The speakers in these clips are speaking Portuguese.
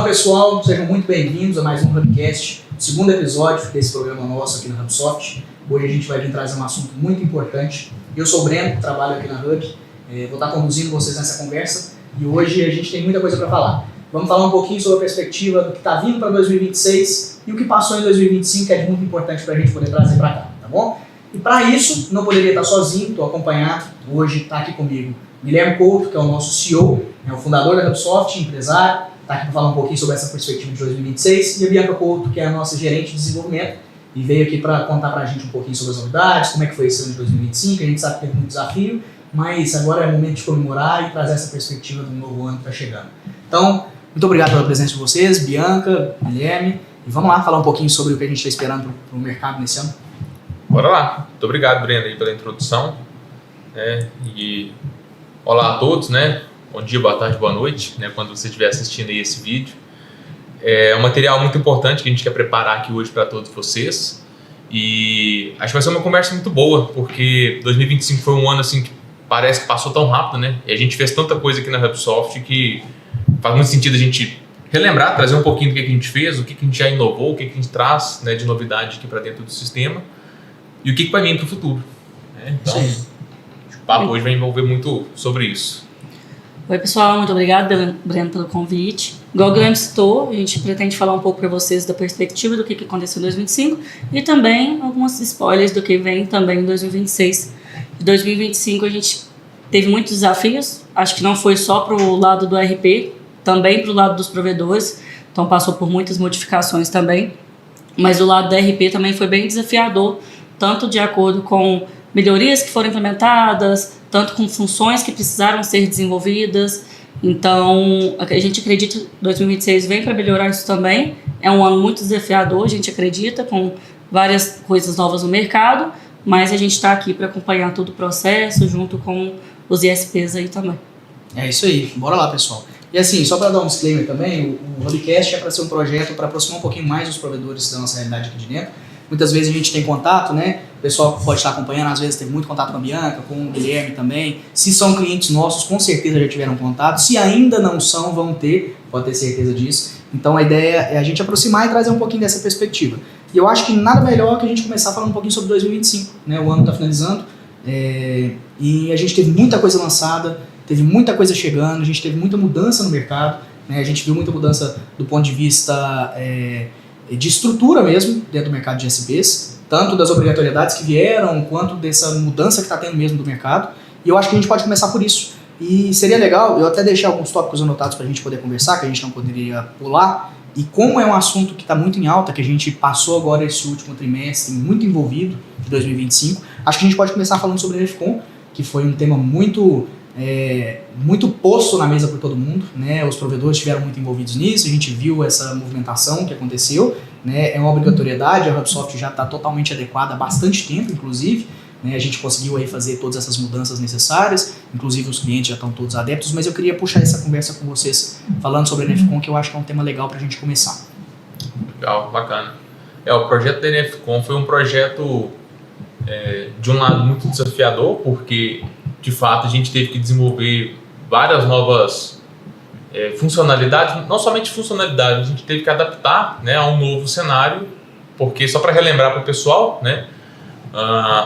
pessoal, sejam muito bem-vindos a mais um Hubcast, segundo episódio desse programa nosso aqui na HubSoft. Hoje a gente vai vir trazer um assunto muito importante. Eu sou o Breno, trabalho aqui na Hub, vou estar conduzindo vocês nessa conversa e hoje a gente tem muita coisa para falar. Vamos falar um pouquinho sobre a perspectiva do que está vindo para 2026 e o que passou em 2025, que é muito importante para a gente poder trazer para cá, tá bom? E para isso, não poderia estar sozinho, estou acompanhado. Hoje está aqui comigo Guilherme Couto, que é o nosso CEO, é o fundador da HubSoft, empresário, está aqui para falar um pouquinho sobre essa perspectiva de 2026, e a Bianca Couto, que é a nossa gerente de desenvolvimento, e veio aqui para contar para a gente um pouquinho sobre as novidades, como é que foi esse ano de 2025, a gente sabe que teve muito desafio, mas agora é o momento de comemorar e trazer essa perspectiva do novo ano que está chegando. Então, muito obrigado pela presença de vocês, Bianca, Guilherme, e vamos lá falar um pouquinho sobre o que a gente está esperando para o mercado nesse ano. Bora lá. Muito obrigado, Breno, aí, pela introdução. E olá a todos, né? Bom dia, boa tarde, boa noite, né? Quando você estiver assistindo aí esse vídeo. É um material muito importante que a gente quer preparar aqui hoje para todos vocês. E acho que vai ser uma conversa muito boa, porque 2025 foi um ano assim que parece que passou tão rápido, né? E a gente fez tanta coisa aqui na HubSoft que faz muito sentido a gente relembrar, trazer um pouquinho do que a gente fez, o que a gente já inovou, o que a gente traz, né, de novidade aqui para dentro do sistema. E o que vai vir para o futuro. Né? Então, o papo hoje vai envolver muito sobre isso. Oi, pessoal, muito obrigada, Breno, pelo convite. Igual o Guilherme citou, a gente pretende falar um pouco para vocês da perspectiva do que aconteceu em 2025 e também alguns spoilers do que vem também em 2026. Em 2025 a gente teve muitos desafios, acho que não foi só para o lado do RP, também para o lado dos provedores, então passou por muitas modificações também, mas o lado do RP também foi bem desafiador, tanto de acordo com melhorias que foram implementadas, tanto com funções que precisaram ser desenvolvidas. Então, a gente acredita que 2026 vem para melhorar isso também. É um ano muito desafiador, a gente acredita, com várias coisas novas no mercado, mas a gente está aqui para acompanhar todo o processo, junto com os ISPs aí também. É isso aí, bora lá, pessoal. E assim, só para dar um disclaimer também, o Hubcast é para ser um projeto para aproximar um pouquinho mais os provedores da nossa realidade aqui de dentro. Muitas vezes a gente tem contato, né? O pessoal pode estar acompanhando, às vezes tem muito contato com a Bianca, com o Guilherme também. Se são clientes nossos, com certeza já tiveram contato. Se ainda não são, vão ter, pode ter certeza disso. Então a ideia é a gente aproximar e trazer um pouquinho dessa perspectiva. E eu acho que nada melhor que a gente começar falando um pouquinho sobre 2025, né? O ano está finalizando e a gente teve muita coisa lançada, teve muita coisa chegando, a gente teve muita mudança no mercado, né? A gente viu muita mudança do ponto de vista de estrutura mesmo dentro do mercado de SBs, tanto das obrigatoriedades que vieram, quanto dessa mudança que está tendo mesmo do mercado. E eu acho que a gente pode começar por isso. E seria legal, eu até deixei alguns tópicos anotados para a gente poder conversar, que a gente não poderia pular. E como é um assunto que está muito em alta, que a gente passou agora esse último trimestre muito envolvido, de 2025, acho que a gente pode começar falando sobre a NFCon, que foi um tema muito posto na mesa por todo mundo, né? Os provedores estiveram muito envolvidos nisso, a gente viu essa movimentação que aconteceu, né? É uma obrigatoriedade, a HubSoft já está totalmente adequada há bastante tempo, inclusive, né? A gente conseguiu aí fazer todas essas mudanças necessárias, inclusive os clientes já estão todos adeptos, mas eu queria puxar essa conversa com vocês, falando sobre a NFCon, que eu acho que é um tema legal para a gente começar. Legal, bacana. O projeto da NFCon foi um projeto, de um lado, muito desafiador, porque de fato a gente teve que desenvolver várias novas funcionalidades, não somente funcionalidades, a gente teve que adaptar, né, a um novo cenário, porque só para relembrar para o pessoal, né,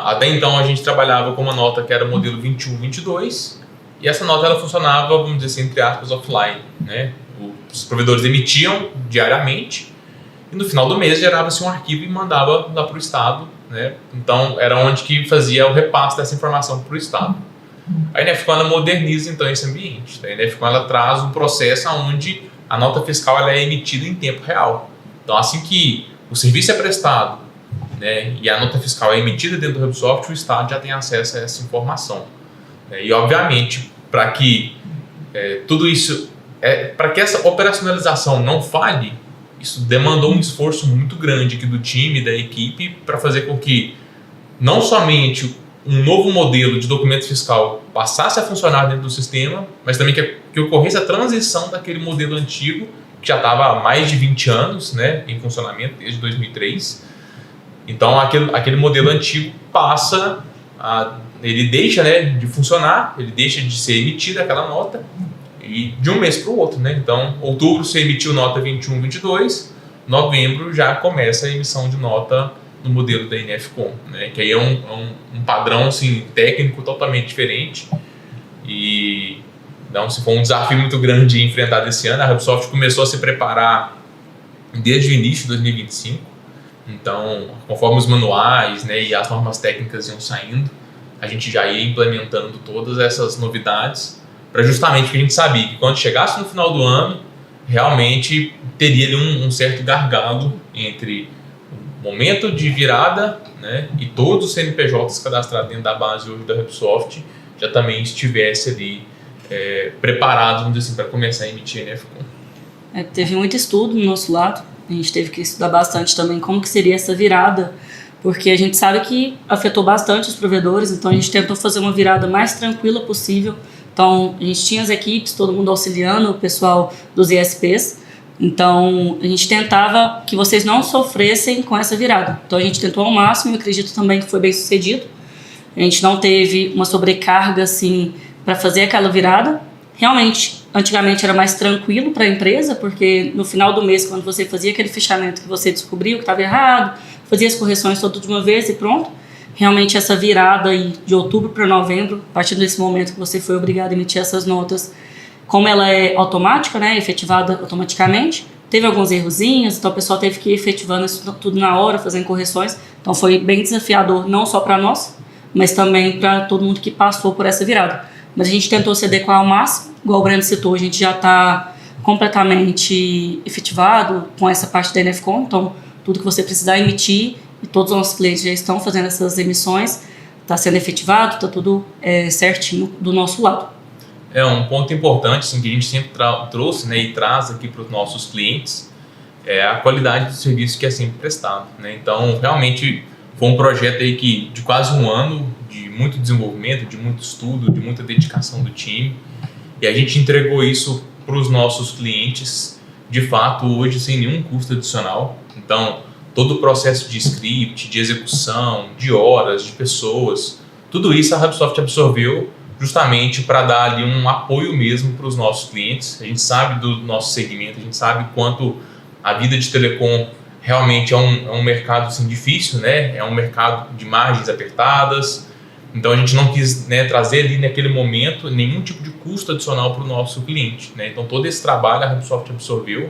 até então a gente trabalhava com uma nota que era o modelo 21-22 e essa nota ela funcionava, vamos dizer assim, entre aspas, offline, né? Os provedores emitiam diariamente e no final do mês gerava-se um arquivo e mandava lá para o Estado, né? Então era onde que fazia o repasse dessa informação para o Estado. A NFCon ela moderniza então esse ambiente. A NFCon ela traz um processo onde a nota fiscal ela é emitida em tempo real. Então assim que o serviço é prestado, né, e a nota fiscal é emitida dentro do HubSoft, o Estado já tem acesso a essa informação. E obviamente para que tudo isso, para que essa operacionalização não falhe, isso demandou um esforço muito grande aqui do time, da equipe, para fazer com que não somente um novo modelo de documento fiscal passasse a funcionar dentro do sistema, mas também que ocorresse a transição daquele modelo antigo, que já estava há mais de 20 anos, né, em funcionamento, desde 2003. Então, aquele modelo antigo ele deixa, né, de funcionar, ele deixa de ser emitida aquela nota, e de um mês para o outro, né? Então, outubro você emitiu nota 21, 22, novembro já começa a emissão de nota no modelo da NFCon, né? Que aí é um padrão assim, técnico totalmente diferente e então, se foi um desafio muito grande enfrentado esse ano. A HubSoft começou a se preparar desde o início de 2025, então conforme os manuais, né, e as normas técnicas iam saindo, a gente já ia implementando todas essas novidades para justamente porque a gente sabia que quando chegasse no final do ano, realmente teria ali um certo gargalo entre o momento de virada, né, e todos os CNPJs cadastrados dentro da base hoje da HubSoft já também estivesse ali preparados, vamos dizer assim, para começar a emitir NFCon. Teve muito estudo no nosso lado, a gente teve que estudar bastante também como que seria essa virada, porque a gente sabe que afetou bastante os provedores, então a gente tentou fazer uma virada mais tranquila possível. Então, a gente tinha as equipes, todo mundo auxiliando, o pessoal dos ISPs. Então, a gente tentava que vocês não sofressem com essa virada. Então, a gente tentou ao máximo e acredito também que foi bem sucedido. A gente não teve uma sobrecarga, assim, para fazer aquela virada. Realmente, antigamente era mais tranquilo para a empresa, porque no final do mês, quando você fazia aquele fechamento que você descobriu que estava errado, fazia as correções todas de uma vez e pronto. Realmente essa virada aí de outubro para novembro, a partir desse momento que você foi obrigado a emitir essas notas, como ela é automática, né, efetivada automaticamente, teve alguns errozinhos, então o pessoal teve que ir efetivando isso tudo na hora, fazendo correções. Então foi bem desafiador, não só para nós, mas também para todo mundo que passou por essa virada. Mas a gente tentou se adequar ao máximo, igual o Breno citou, a gente já está completamente efetivado com essa parte da NFCon, então tudo que você precisar emitir, e todos os nossos clientes já estão fazendo essas emissões, está sendo efetivado, está tudo certinho do nosso lado. É um ponto importante assim, que a gente sempre trouxe, né, e traz aqui para os nossos clientes, é a qualidade do serviço que é sempre prestado, né? Então, realmente, foi um projeto aí de quase um ano, de muito desenvolvimento, de muito estudo, de muita dedicação do time, e a gente entregou isso para os nossos clientes, de fato, hoje, sem nenhum custo adicional. Então, todo o processo de script, de execução, de horas, de pessoas, tudo isso a HubSoft absorveu justamente para dar ali um apoio mesmo para os nossos clientes. A gente sabe do nosso segmento, a gente sabe quanto a vida de telecom realmente é um mercado assim, difícil, né? É um mercado de margens apertadas. Então a gente não quis, né, trazer ali naquele momento nenhum tipo de custo adicional para o nosso cliente, né? Então todo esse trabalho a HubSoft absorveu,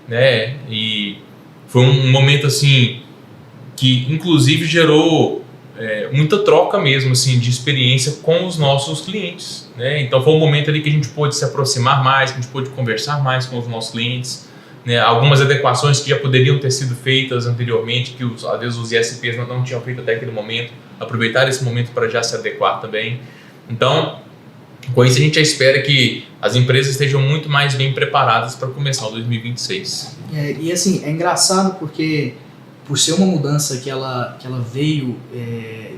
né? E foi um momento assim que inclusive gerou muita troca mesmo assim de experiência com os nossos clientes, né? Então foi um momento ali que a gente pôde se aproximar mais, que a gente pôde conversar mais com os nossos clientes, né? Algumas adequações que já poderiam ter sido feitas anteriormente, que às vezes os ISPs não tinham feito até aquele momento, aproveitar esse momento para já se adequar também. Então, com isso a gente já espera que as empresas estejam muito mais bem preparadas para começar o 2026. E assim, é engraçado porque por ser uma mudança que ela veio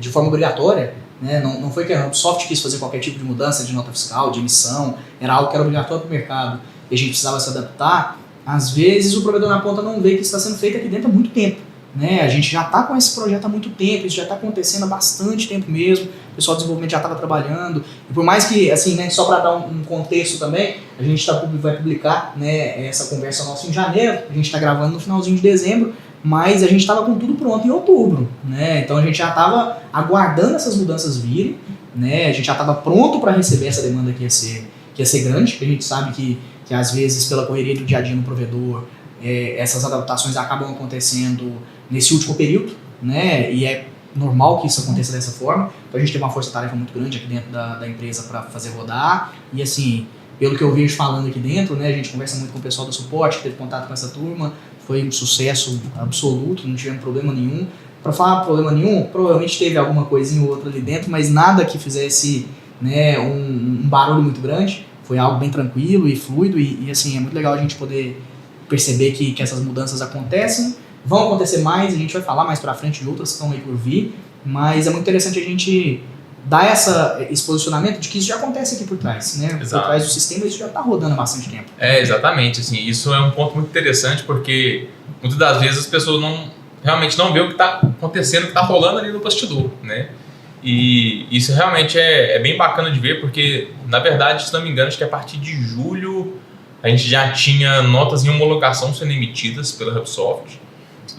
de forma obrigatória, né? Não foi que a HubSoft quis fazer qualquer tipo de mudança de nota fiscal, de emissão, era algo que era obrigatório para o mercado e a gente precisava se adaptar. Às vezes o provedor na ponta não vê que isso está sendo feito aqui dentro há muito tempo, né? A gente já está com esse projeto há muito tempo, isso já está acontecendo há bastante tempo mesmo, o pessoal do desenvolvimento já estava trabalhando, e por mais que, assim, né, só para dar um contexto também, a gente vai publicar, né, essa conversa nossa em janeiro, a gente está gravando no finalzinho de dezembro, mas a gente estava com tudo pronto em outubro, né? Então a gente já estava aguardando essas mudanças virem, né? A gente já estava pronto para receber essa demanda que ia ser grande, que a gente sabe que às vezes pela correria do dia a dia no provedor, essas adaptações acabam acontecendo nesse último período, né? E é normal que isso aconteça dessa forma. Então a gente tem uma força-tarefa muito grande aqui dentro da empresa para fazer rodar, e assim, pelo que eu vejo falando aqui dentro, né, a gente conversa muito com o pessoal do suporte, que teve contato com essa turma, foi um sucesso absoluto, não tivemos problema nenhum. Para falar problema nenhum, provavelmente teve alguma coisinha ou outra ali dentro, mas nada que fizesse, né, um barulho muito grande. Foi algo bem tranquilo e fluido e assim, é muito legal a gente poder perceber que essas mudanças acontecem. Vão acontecer mais, a gente vai falar mais pra frente de outras que estão aí por vir, mas é muito interessante a gente dar esse posicionamento de que isso já acontece aqui por trás, né? Exato. Por trás do sistema isso já está rodando há bastante tempo. Exatamente, assim, isso é um ponto muito interessante porque muitas das vezes as pessoas realmente não vê o que está acontecendo, o que está rolando ali no bastidor, né? E isso realmente é bem bacana de ver, porque, na verdade, se não me engano, acho que a partir de julho a gente já tinha notas em homologação sendo emitidas pela HubSoft.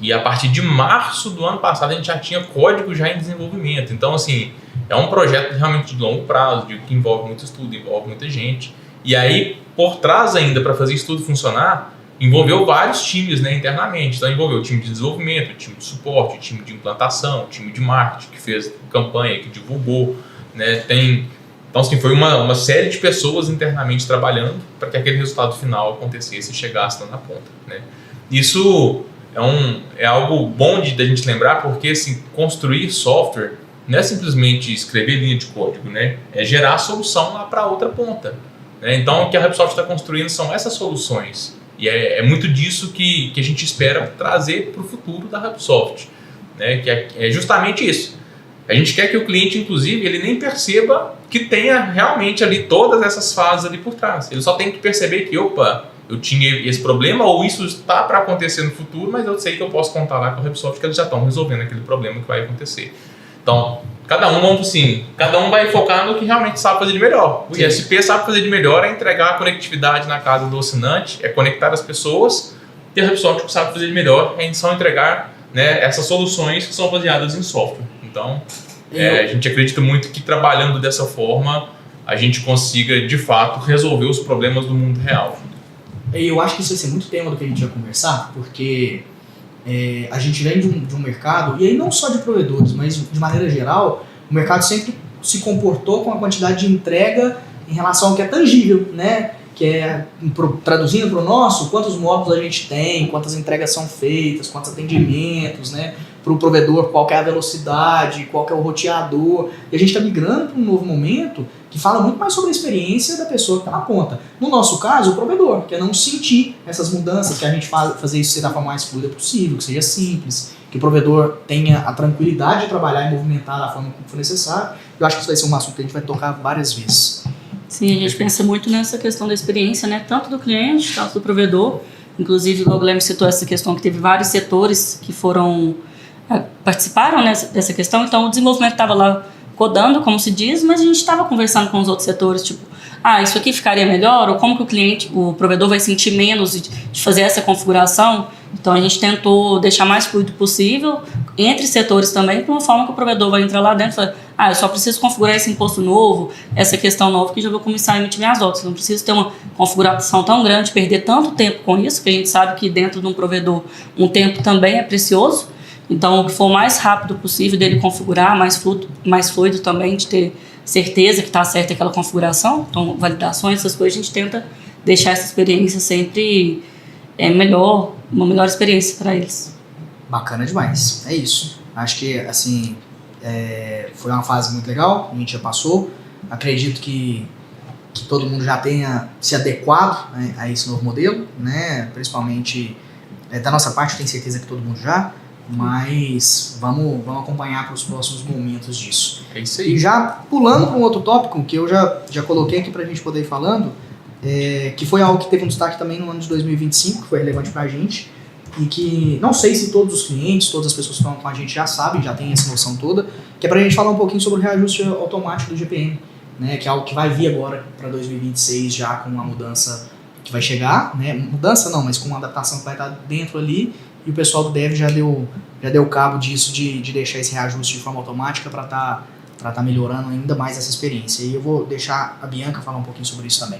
E a partir de março do ano passado a gente já tinha código já em desenvolvimento. Então, assim, é um projeto realmente de longo prazo, que envolve muito estudo, envolve muita gente. E aí, por trás ainda, para fazer isso tudo funcionar, envolveu vários times, né, internamente. Então, envolveu o time de desenvolvimento, o time de suporte, o time de implantação, o time de marketing, que fez campanha, que divulgou, né, Então, assim, foi uma série de pessoas internamente trabalhando para que aquele resultado final acontecesse e chegasse lá na ponta, né. Isso é algo bom da gente lembrar, porque, assim, construir software não é simplesmente escrever linha de código, né, é gerar a solução lá para a outra ponta, né. Então, o que a HubSoft está construindo são essas soluções. E é muito disso que a gente espera trazer para o futuro da HubSoft, né? Que é justamente isso. A gente quer que o cliente, inclusive, ele nem perceba que tenha realmente ali todas essas fases ali por trás. Ele só tem que perceber que, opa, eu tinha esse problema ou isso está para acontecer no futuro, mas eu sei que eu posso contar lá com a HubSoft que eles já estão resolvendo aquele problema que vai acontecer. Então, cada um vai focar no que realmente sabe fazer de melhor. O ISP sabe fazer de melhor é entregar a conectividade na casa do assinante, é conectar as pessoas, e a HubSoft que sabe fazer de melhor é só entregar, né, essas soluções que são baseadas em software. Então, a gente acredita muito que trabalhando dessa forma, a gente consiga, de fato, resolver os problemas do mundo real. Eu acho que isso vai ser muito tema do que a gente vai conversar, porque a gente vem de um mercado, e aí não só de provedores, mas de maneira geral, o mercado sempre se comportou com a quantidade de entrega em relação ao que é tangível, né? Que é, traduzindo para o nosso, quantos módulos a gente tem, quantas entregas são feitas, quantos atendimentos, né? Para o provedor, qual que é a velocidade, qual que é o roteador. E a gente está migrando para um novo momento que fala muito mais sobre a experiência da pessoa que está na ponta. No nosso caso, o provedor, que é não sentir essas mudanças, que a gente fazer isso ser da forma mais fluida possível, que seja simples, que o provedor tenha a tranquilidade de trabalhar e movimentar da forma como for necessário. Eu acho que isso vai ser um assunto que a gente vai tocar várias vezes. Sim, a gente pensa muito nessa questão da experiência, né? Tanto do cliente, tanto do provedor. Inclusive, o Guilherme citou essa questão que teve vários setores que participaram dessa questão. Então, o desenvolvimento estava lá codando, como se diz, mas a gente estava conversando com os outros setores, tipo, isso aqui ficaria melhor, ou como que o provedor vai sentir menos de fazer essa configuração. Então, a gente tentou deixar mais fluido possível, entre setores também, de uma forma que o provedor vai entrar lá dentro e falar, eu só preciso configurar esse imposto novo, essa questão nova, que já vou começar a emitir minhas notas. Não preciso ter uma configuração tão grande, perder tanto tempo com isso, que a gente sabe que dentro de um provedor, um tempo também é precioso. Então, o que for o mais rápido possível dele configurar, mais fluido também, de ter certeza que está certa aquela configuração. Então, validações, essas coisas, a gente tenta deixar essa experiência sempre uma melhor experiência para eles. Bacana demais, é isso. Acho que, assim, foi uma fase muito legal, a gente já passou. Acredito que todo mundo já tenha se adequado, né, a esse novo modelo, né, principalmente da nossa parte, tenho certeza que todo mundo já. Mas vamos acompanhar para os próximos momentos disso. É isso aí. E já pulando para um outro tópico, que eu já coloquei aqui para a gente poder ir falando, que foi algo que teve um destaque também no ano de 2025, que foi relevante para a gente, e que não sei se todos os clientes, todas as pessoas que estão com a gente já sabem, já têm essa noção toda, que é para a gente falar um pouquinho sobre o reajuste automático do GPM, né, que é algo que vai vir agora para 2026 já com uma mudança que vai chegar, né, mudança não, mas com uma adaptação que vai estar dentro ali. E o pessoal do Dev já deu cabo disso, de deixar esse reajuste de forma automática para tá melhorando ainda mais essa experiência. E eu vou deixar a Bianca falar um pouquinho sobre isso também.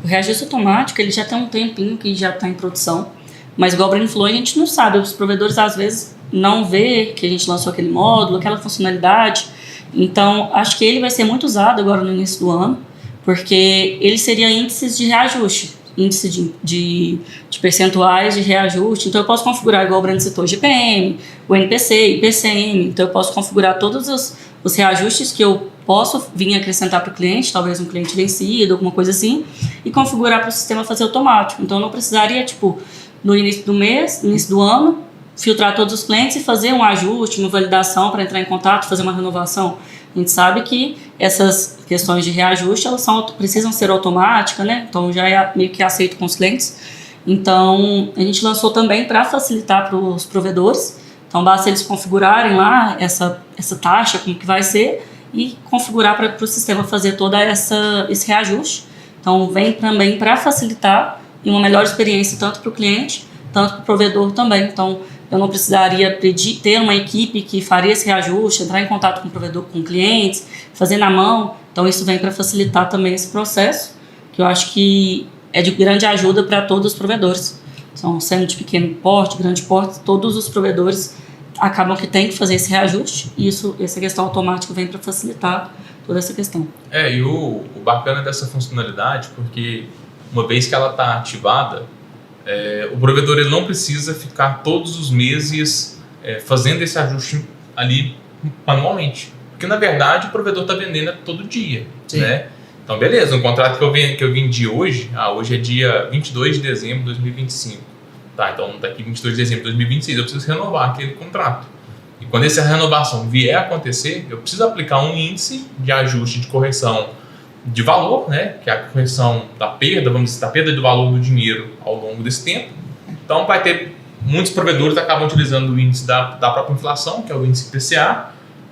O reajuste automático, ele já tem um tempinho que já está em produção, mas igual o Breno falou, a gente não sabe. Os provedores, às vezes, não vê que a gente lançou aquele módulo, aquela funcionalidade. Então, acho que ele vai ser muito usado agora no início do ano, porque ele seria índices de reajuste. Índice de percentuais de reajuste. Então, eu posso configurar, igual o Breno citou, GPM, o NPC, IPCM. Então, eu posso configurar todos os reajustes que eu posso vir acrescentar para o cliente, talvez um cliente vencido, alguma coisa assim, e configurar para o sistema fazer automático. Então, eu não precisaria, no início do mês, no início do ano, filtrar todos os clientes e fazer um ajuste, uma validação para entrar em contato, fazer uma renovação. A gente sabe que essas questões de reajuste, elas precisam ser automáticas, né? Então, já é meio que aceito com os clientes. Então, a gente lançou também para facilitar para os provedores, Então, basta eles configurarem lá essa taxa, como que vai ser, e configurar para o sistema fazer toda esse reajuste. Então, vem também para facilitar e uma melhor experiência tanto para o cliente, tanto para o provedor também. Então, eu não precisaria ter uma equipe que faria esse reajuste, entrar em contato com o provedor, com clientes, fazer na mão. Então, isso vem para facilitar também esse processo, que eu acho que é de grande ajuda para todos os provedores. Sendo de pequeno porte, grande porte, todos os provedores acabam que tem que fazer esse reajuste, e essa questão automática vem para facilitar toda essa questão. E o bacana dessa funcionalidade, porque uma vez que ela está ativada, o provedor ele não precisa ficar todos os meses fazendo esse ajuste ali manualmente. Porque, na verdade, o provedor está vendendo todo dia. Né? Então, beleza, no contrato que eu vendi hoje, hoje é dia 22 de dezembro de 2025. Tá, então daqui 22 de dezembro de 2026 eu preciso renovar aquele contrato. E quando essa renovação vier a acontecer, eu preciso aplicar um índice de ajuste de correção de valor, né, que é a correção da perda, vamos dizer, da perda do valor do dinheiro ao longo desse tempo. Então vai ter, muitos provedores acabam utilizando o índice da própria inflação, que é o índice IPCA,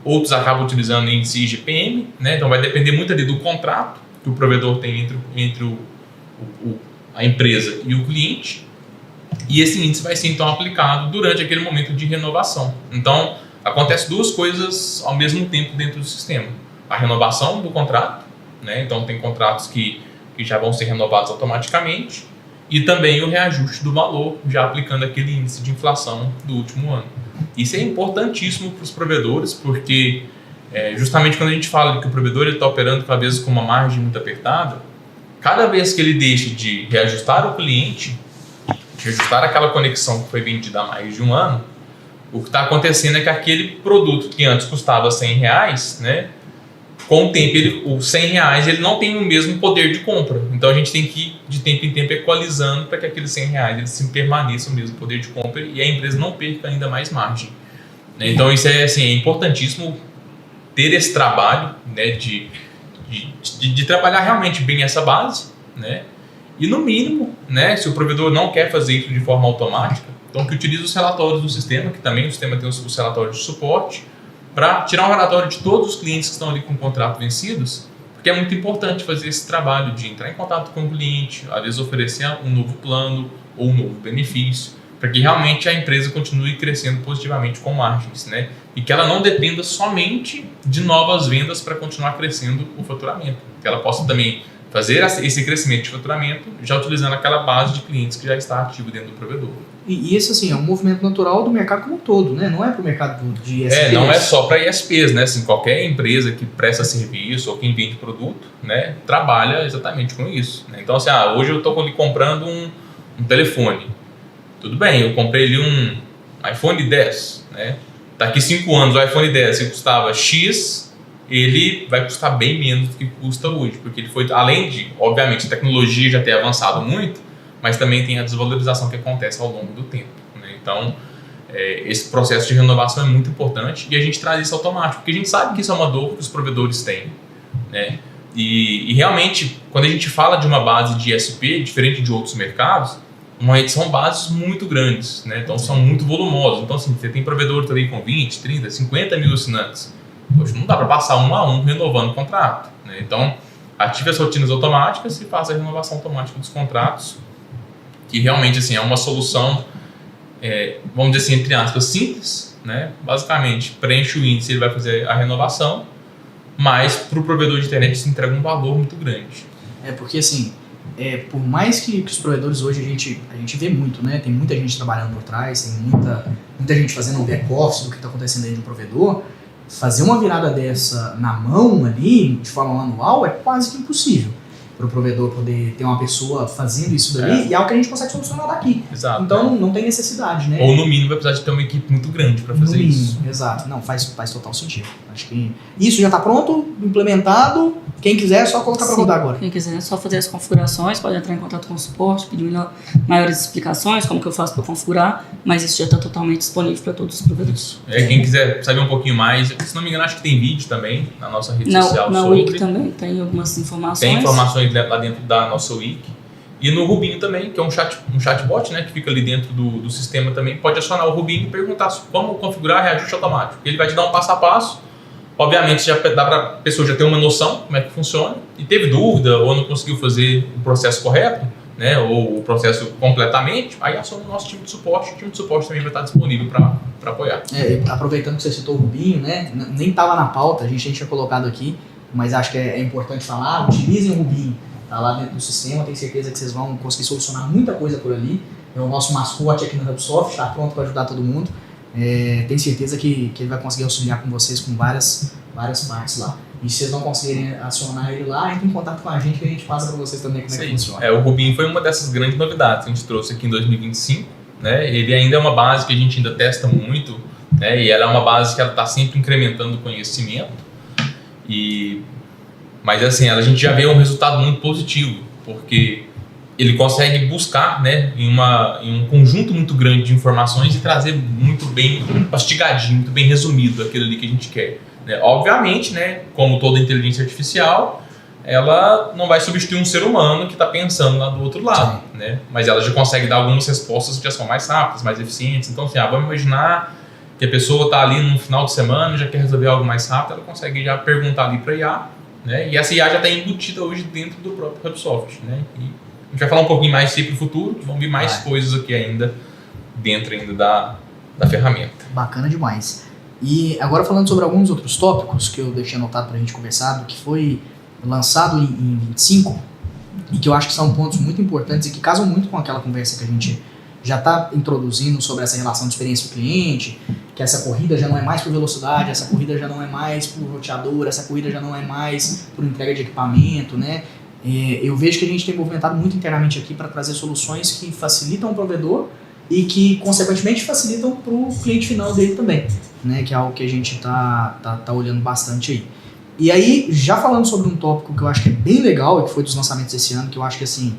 outros acabam utilizando o índice IGPM, né, então vai depender muito ali do contrato que o provedor tem entre a empresa e o cliente. E esse índice vai ser então aplicado durante aquele momento de renovação. Então, acontece duas coisas ao mesmo tempo dentro do sistema. A renovação do contrato, né? Então tem contratos que já vão ser renovados automaticamente, e também o reajuste do valor, já aplicando aquele índice de inflação do último ano. Isso é importantíssimo para os provedores, porque justamente quando a gente fala que o provedor está operando, às vezes, com uma margem muito apertada, cada vez que ele deixa de reajustar o cliente, reajustar aquela conexão que foi vendida há mais de um ano, o que está acontecendo é que aquele produto que antes custava R$100, né, com o tempo, os R$100 ele não tem o mesmo poder de compra. Então a gente tem que ir de tempo em tempo equalizando para que aqueles R$100 eles permaneçam o mesmo poder de compra e a empresa não perca ainda mais margem. Então isso é importantíssimo, ter esse trabalho, né, de trabalhar realmente bem essa base, né? E no mínimo, né, se o provedor não quer fazer isso de forma automática, então que utilize os relatórios do sistema, que também o sistema tem os relatórios de suporte, para tirar um relatório de todos os clientes que estão ali com o contrato vencidos, porque é muito importante fazer esse trabalho de entrar em contato com o cliente, às vezes oferecer um novo plano ou um novo benefício, para que realmente a empresa continue crescendo positivamente com margens, né? E que ela não dependa somente de novas vendas para continuar crescendo o faturamento, que ela possa também fazer esse crescimento de faturamento já utilizando aquela base de clientes que já está ativo dentro do provedor. E isso, assim, é um movimento natural do mercado como um todo, né? Não é para o mercado de ISPs. Não é só para ISPs, né? Assim, qualquer empresa que presta serviço ou quem vende produto, né, trabalha exatamente com isso. Né? Então, assim, hoje eu estou ali comprando um telefone. Tudo bem, eu comprei ali um iPhone 10, né? Daqui 5 anos o iPhone 10 que custava X, ele vai custar bem menos do que custa hoje, porque ele foi, além de, obviamente, a tecnologia já ter avançado muito, mas também tem a desvalorização que acontece ao longo do tempo. Né? Então, esse processo de renovação é muito importante e a gente traz isso automático, porque a gente sabe que isso é uma dor que os provedores têm. Né? E realmente, quando a gente fala de uma base de ISP, diferente de outros mercados, são bases muito grandes, né? Então são muito volumosas. Então, assim, você tem provedores ali com 20, 30, 50 mil assinantes. Poxa, não dá para passar um a um renovando o contrato. Né? Então, ative as rotinas automáticas e faça a renovação automática dos contratos, que realmente assim, é uma solução, vamos dizer assim, entre aspas, simples. Né? Basicamente, preenche o índice, ele vai fazer a renovação, mas para o provedor de internet isso entrega um valor muito grande. Porque assim, por mais que os provedores hoje a gente vê muito, né? Tem muita gente trabalhando por trás, tem muita gente fazendo um back-office do que está acontecendo aí no provedor. Fazer uma virada dessa na mão ali, de forma manual, é quase que impossível para o provedor poder ter uma pessoa fazendo isso dali, e é algo que a gente consegue solucionar daqui. Exato, então não tem necessidade, né? Ou no mínimo vai precisar de ter uma equipe muito grande para fazer isso. Exato. Não, faz total sentido. Acho que isso já está pronto, implementado. Quem quiser é só colocar para rodar agora. Quem quiser é só fazer as configurações, pode entrar em contato com o suporte, pedir maiores explicações, como que eu faço para configurar, mas isso já está totalmente disponível para todos os provedores. Quem quiser saber um pouquinho mais, se não me engano, acho que tem vídeo também na nossa rede social. Na Wiki também tem algumas informações. Tem informações lá dentro da nossa Wiki. E no Rubinho também, que é um chatbot, né, que fica ali dentro do sistema também, pode acionar o Rubinho e perguntar como configurar reajuste automático. Ele vai te dar um passo a passo. Obviamente já dá para a pessoa já ter uma noção como é que funciona e teve dúvida ou não conseguiu fazer o processo correto, né, ou o processo completamente, aí aciona o nosso time de suporte. O time de suporte também vai estar disponível para apoiar. Aproveitando que você citou o Rubinho, né, nem estava na pauta, a gente tinha colocado aqui, mas acho que é importante falar, utilizem o Rubinho. Tá lá dentro do sistema, tenho certeza que vocês vão conseguir solucionar muita coisa por ali. É o nosso mascote aqui no HubSoft, está pronto para ajudar todo mundo. Tenho certeza que ele vai conseguir auxiliar com vocês com várias partes lá. E se vocês não conseguirem acionar ele lá, entre em contato com a gente que a gente passa para vocês também como é que funciona. O Rubinho foi uma dessas grandes novidades que a gente trouxe aqui em 2025. Né? Ele ainda é uma base que a gente ainda testa muito, né? E ela é uma base que ela está sempre incrementando o conhecimento. Mas assim, a gente já vê um resultado muito positivo, porque ele consegue buscar, né, em um conjunto muito grande de informações e trazer muito bem mastigadinho, muito bem resumido aquilo ali que a gente quer. Né? Obviamente, né, como toda inteligência artificial, ela não vai substituir um ser humano que está pensando lá do outro lado, né? Mas ela já consegue dar algumas respostas que já são mais rápidas, mais eficientes. Então, assim, vamos imaginar que a pessoa está ali no final de semana e já quer resolver algo mais rápido, ela consegue já perguntar ali para a IA, né? E essa IA já está embutida hoje dentro do próprio HubSoft, né? E a gente vai falar um pouquinho mais sobre o futuro, que vão vir mais coisas aqui ainda dentro da ferramenta. Bacana demais. E agora falando sobre alguns outros tópicos que eu deixei anotado para a gente conversar, do que foi lançado em 25 e que eu acho que são pontos muito importantes e que casam muito com aquela conversa que a gente já está introduzindo sobre essa relação de experiência do cliente, que essa corrida já não é mais por velocidade, essa corrida já não é mais por roteador, essa corrida já não é mais por entrega de equipamento, né? Eu vejo que a gente tem movimentado muito internamente aqui para trazer soluções que facilitam o provedor e que, consequentemente, facilitam para o cliente final dele também, né? Que é algo que a gente tá olhando bastante aí. E aí, já falando sobre um tópico que eu acho que é bem legal e que foi dos lançamentos desse ano, que eu acho que assim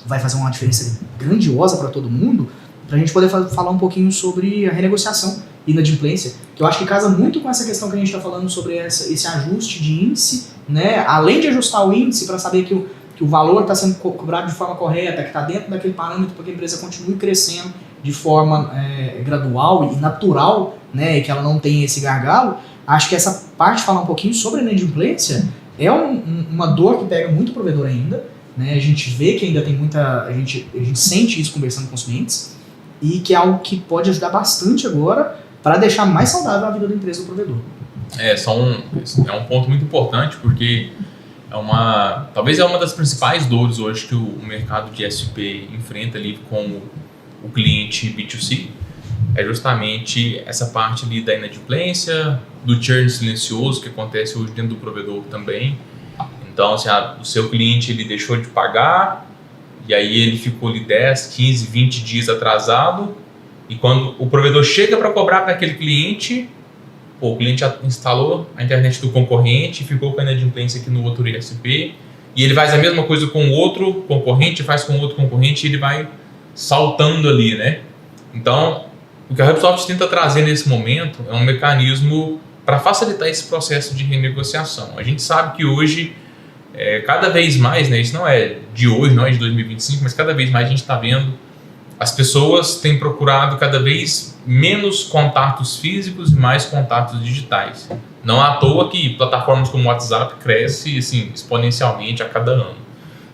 vai fazer uma diferença grandiosa para todo mundo, para a gente poder falar um pouquinho sobre a renegociação e inadimplência, que eu acho que casa muito com essa questão que a gente está falando sobre esse ajuste de índice, né? Além de ajustar o índice para saber que o valor está sendo cobrado de forma correta, que está dentro daquele parâmetro para que a empresa continue crescendo de forma gradual e natural, né? E que ela não tenha esse gargalo. Acho que essa parte, falar um pouquinho sobre a inadimplência, é uma dor que pega muito o provedor ainda, né? A gente vê que ainda tem muita... A gente sente isso conversando com os clientes, e que é algo que pode ajudar bastante agora para deixar mais saudável a vida da empresa do provedor. É um ponto muito importante, porque talvez é uma das principais dores hoje que o mercado de SP enfrenta ali com o cliente B2C, é justamente essa parte ali da inadimplência, do churn silencioso que acontece hoje dentro do provedor também. Então, assim, o seu cliente ele deixou de pagar e aí ele ficou ali 10, 15, 20 dias atrasado, e quando o provedor chega para cobrar para aquele cliente, o cliente já instalou a internet do concorrente, ficou com a inadimplência aqui no outro ISP, e ele faz a mesma coisa com o outro concorrente, faz com o outro concorrente, e ele vai saltando ali, né? Então, o que a HubSoft tenta trazer nesse momento é um mecanismo para facilitar esse processo de renegociação. A gente sabe que hoje, cada vez mais, né, isso não é de hoje, não é de 2025, mas cada vez mais a gente está vendo as pessoas têm procurado cada vez menos contatos físicos e mais contatos digitais. Não à toa que plataformas como o WhatsApp crescem assim, exponencialmente a cada ano,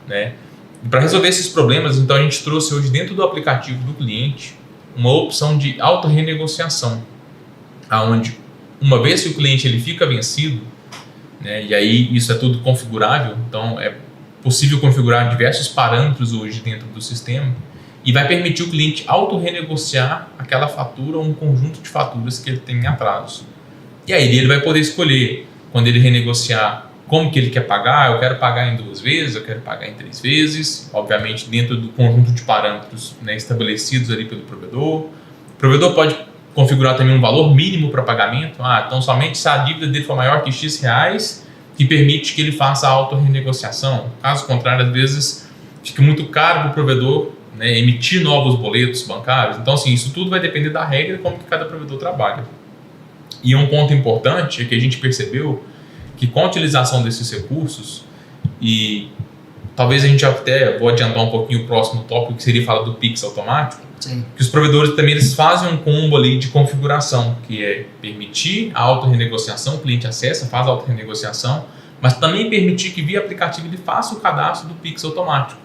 né? E para resolver esses problemas, então a gente trouxe hoje dentro do aplicativo do cliente uma opção de auto-renegociação, aonde uma vez que o cliente ele fica vencido, né, e aí isso é tudo configurável, então é possível configurar diversos parâmetros hoje dentro do sistema, e vai permitir o cliente auto-renegociar aquela fatura ou um conjunto de faturas que ele tem em atraso. E aí ele vai poder escolher, quando ele renegociar, como que ele quer pagar. Eu quero pagar em 2 vezes, eu quero pagar em 3 vezes, obviamente dentro do conjunto de parâmetros, né, estabelecidos ali pelo provedor. O provedor pode configurar também um valor mínimo para pagamento. Então somente se a dívida dele for maior que X reais, que permite que ele faça a auto-renegociação. Caso contrário, às vezes fica muito caro para o provedor, né, emitir novos boletos bancários. Então, assim, isso tudo vai depender da regra e como que cada provedor trabalha. E um ponto importante é que a gente percebeu que com a utilização desses recursos, e talvez a gente até vou adiantar um pouquinho o próximo tópico, que seria falar do Pix automático. Sim. Que os provedores também eles fazem um combo ali de configuração, que é permitir a auto-renegociação, o cliente acessa, faz a auto-renegociação, mas também permitir que via aplicativo ele faça o cadastro do Pix automático.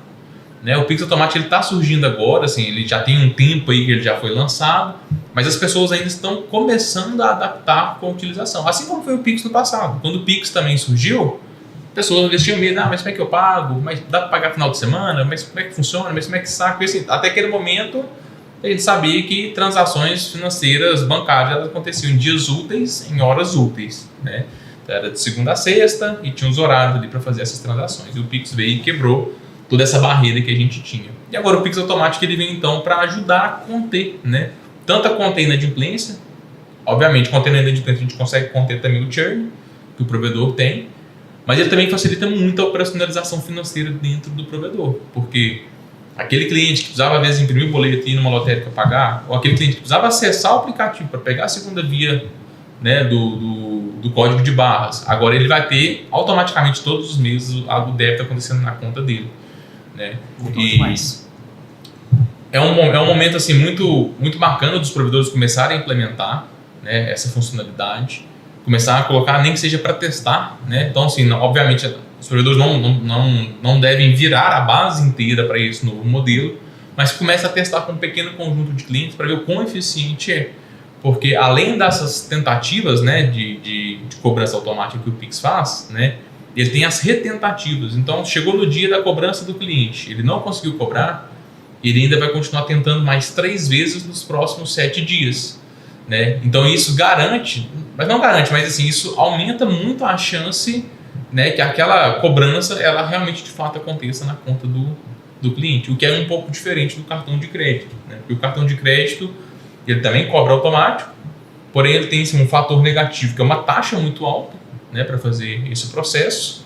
Né? O Pix automático está surgindo agora, assim, ele já tem um tempo aí que ele já foi lançado, mas as pessoas ainda estão começando a adaptar com a utilização, assim como foi o Pix no passado. Quando o Pix também surgiu, pessoas tinham medo, mas como é que eu pago? Mas dá para pagar final de semana? Mas como é que funciona? Mas como é que saco? Assim, até aquele momento, a gente sabia que transações financeiras bancárias elas aconteciam em dias úteis, em horas úteis. Né? Então, era de segunda a sexta e tinha uns horários ali para fazer essas transações. E o Pix veio e quebrou toda essa barreira que a gente tinha. E agora o Pix automático ele vem então para ajudar a conter, né? Tanto a conter a inadimplência, obviamente, contendo a inadimplência a gente consegue conter também o churn que o provedor tem, mas ele também facilita muito a operacionalização financeira dentro do provedor, porque aquele cliente que precisava às vezes imprimir o boleto e ir numa lotérica pagar, ou aquele cliente que precisava acessar o aplicativo para pegar a segunda via, né, do código de barras, agora ele vai ter automaticamente todos os meses o débito acontecendo na conta dele. Né? E é um momento assim, muito, muito bacana dos provedores começarem a implementar, né, essa funcionalidade, começar a colocar, nem que seja para testar. Né? Então, assim, obviamente, os provedores não devem virar a base inteira para esse novo modelo, mas começa a testar com um pequeno conjunto de clientes para ver o quão eficiente é. Porque além dessas tentativas, né, de cobrança automática que o Pix faz, né, ele tem as retentativas. Então, chegou no dia da cobrança do cliente, ele não conseguiu cobrar, ele ainda vai continuar tentando mais 3 vezes nos próximos 7 dias. Né? Então, isso garante, mas não garante, mas assim, isso aumenta muito a chance, né, que aquela cobrança, ela realmente, de fato, aconteça na conta do cliente, o que é um pouco diferente do cartão de crédito. Né? Porque o cartão de crédito, ele também cobra automático, porém ele tem assim, um fator negativo, que é uma taxa muito alta, né, para fazer esse processo,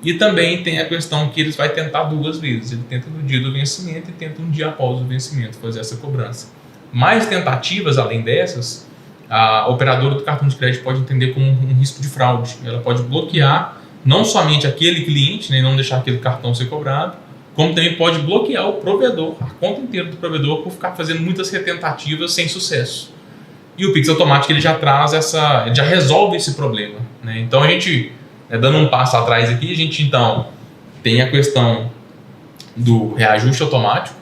e também tem a questão que eles vai tentar 2 vezes, ele tenta no dia do vencimento e tenta um dia após o vencimento fazer essa cobrança. Mais tentativas além dessas, a operadora do cartão de crédito pode entender como um risco de fraude, ela pode bloquear não somente aquele cliente, né, e não deixar aquele cartão ser cobrado, como também pode bloquear o provedor, a conta inteira do provedor, por ficar fazendo muitas retentativas sem sucesso. E o Pix automático ele já traz ele já resolve esse problema. Né? Então a gente, dando um passo atrás aqui, a gente então tem a questão do reajuste automático,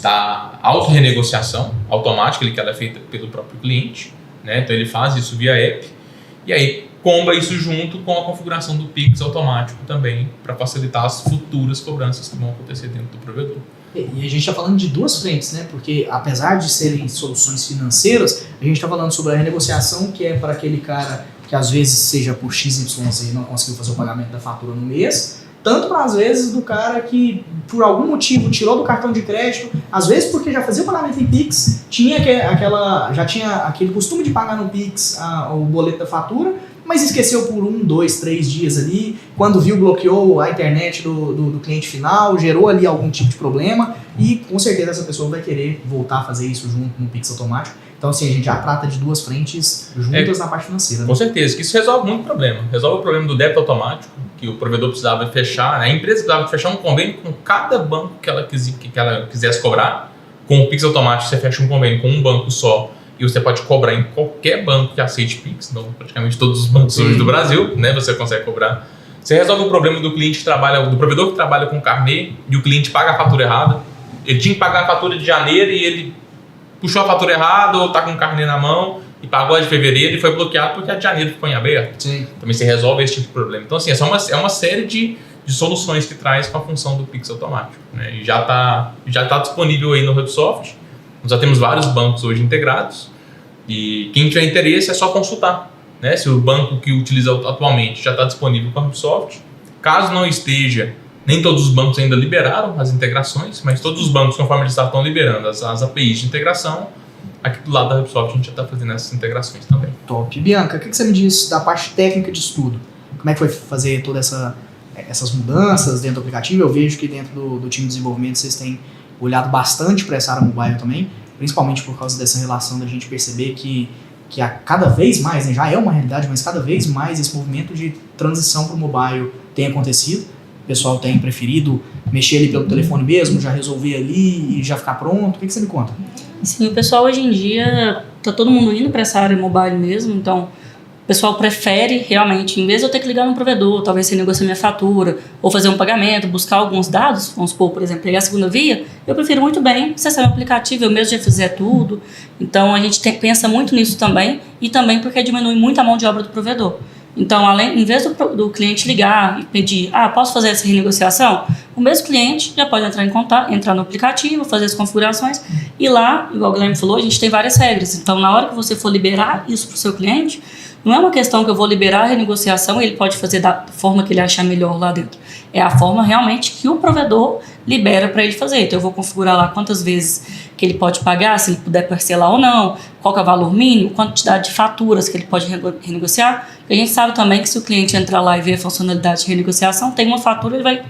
da auto-renegociação automática, que ela é feita pelo próprio cliente. Né? Então ele faz isso via app e aí comba isso junto com a configuração do Pix automático também para facilitar as futuras cobranças que vão acontecer dentro do provedor. E a gente está falando de 2 frentes, né? Porque apesar de serem soluções financeiras, a gente está falando sobre a renegociação, que é para aquele cara que às vezes seja por XYZ não conseguiu fazer o pagamento da fatura no mês, tanto para às vezes do cara que por algum motivo tirou do cartão de crédito, às vezes porque já fazia o pagamento em Pix, já tinha aquele costume de pagar no Pix o boleto da fatura, mas esqueceu por 1, 2, 3 dias ali, quando viu, bloqueou a internet do cliente final, gerou ali algum tipo de problema e com certeza essa pessoa vai querer voltar a fazer isso junto no Pix automático. Então assim, a gente já trata de 2 frentes juntas na parte financeira. Né? Com certeza, que isso resolve muito problema. Resolve o problema do débito automático, que o provedor precisava fechar, a empresa precisava fechar um convênio com cada banco que ela quisesse cobrar. Com o Pix automático você fecha um convênio com um banco só, e você pode cobrar em qualquer banco que aceite Pix, então praticamente todos os bancos hoje do Brasil, né, você consegue cobrar. Você resolve o problema do cliente do provedor que trabalha com carnê e o cliente paga a fatura errada. Ele tinha que pagar a fatura de janeiro e ele puxou a fatura errada ou está com o carnê na mão e pagou a de fevereiro e foi bloqueado porque a de janeiro ficou em aberto. Sim. Também você resolve esse tipo de problema. Então assim, é uma série de soluções que traz com a função do Pix automático. Né? E já tá disponível aí no Hubsoft. Nós já temos vários bancos hoje integrados e quem tiver interesse é só consultar, né? Se o banco que utiliza atualmente já está disponível com a Hubsoft. Caso não esteja, nem todos os bancos ainda liberaram as integrações, mas todos os bancos, conforme eles estão liberando as APIs de integração, aqui do lado da Hubsoft a gente já está fazendo essas integrações também. Top. Bianca, o que você me diz da parte técnica de estudo? Como é que foi fazer todas essas mudanças dentro do aplicativo? Eu vejo que dentro do time de desenvolvimento vocês têm olhado bastante para essa área mobile também, principalmente por causa dessa relação da gente perceber que que a cada vez mais, né, já é uma realidade, mas cada vez mais esse movimento de transição para o mobile tem acontecido. O pessoal tem preferido mexer ali pelo telefone mesmo, já resolver ali e já ficar pronto. O que você me conta? Sim, o pessoal hoje em dia, tá todo mundo indo para essa área mobile mesmo, então o pessoal prefere realmente, em vez de eu ter que ligar no provedor, talvez renegociar minha fatura, ou fazer um pagamento, buscar alguns dados, vamos supor, por exemplo, pegar a segunda via, eu prefiro muito bem acessar o aplicativo, eu mesmo já fizer tudo. Então a gente pensa muito nisso também, e também porque diminui muito a mão de obra do provedor. Então, em vez do cliente ligar e pedir, posso fazer essa renegociação? O mesmo cliente já pode entrar em contato, entrar no aplicativo, fazer as configurações, e lá, igual o Guilherme falou, a gente tem várias regras. Então, na hora que você for liberar isso para o seu cliente, não é uma questão que eu vou liberar a renegociação e ele pode fazer da forma que ele achar melhor lá dentro. É a forma realmente que o provedor libera para ele fazer. Então eu vou configurar lá quantas vezes que ele pode pagar, se ele puder parcelar ou não, qual que é o valor mínimo, quantidade de faturas que ele pode renegociar. Porque a gente sabe também que se o cliente entrar lá e ver a funcionalidade de renegociação, tem uma fatura, ele vai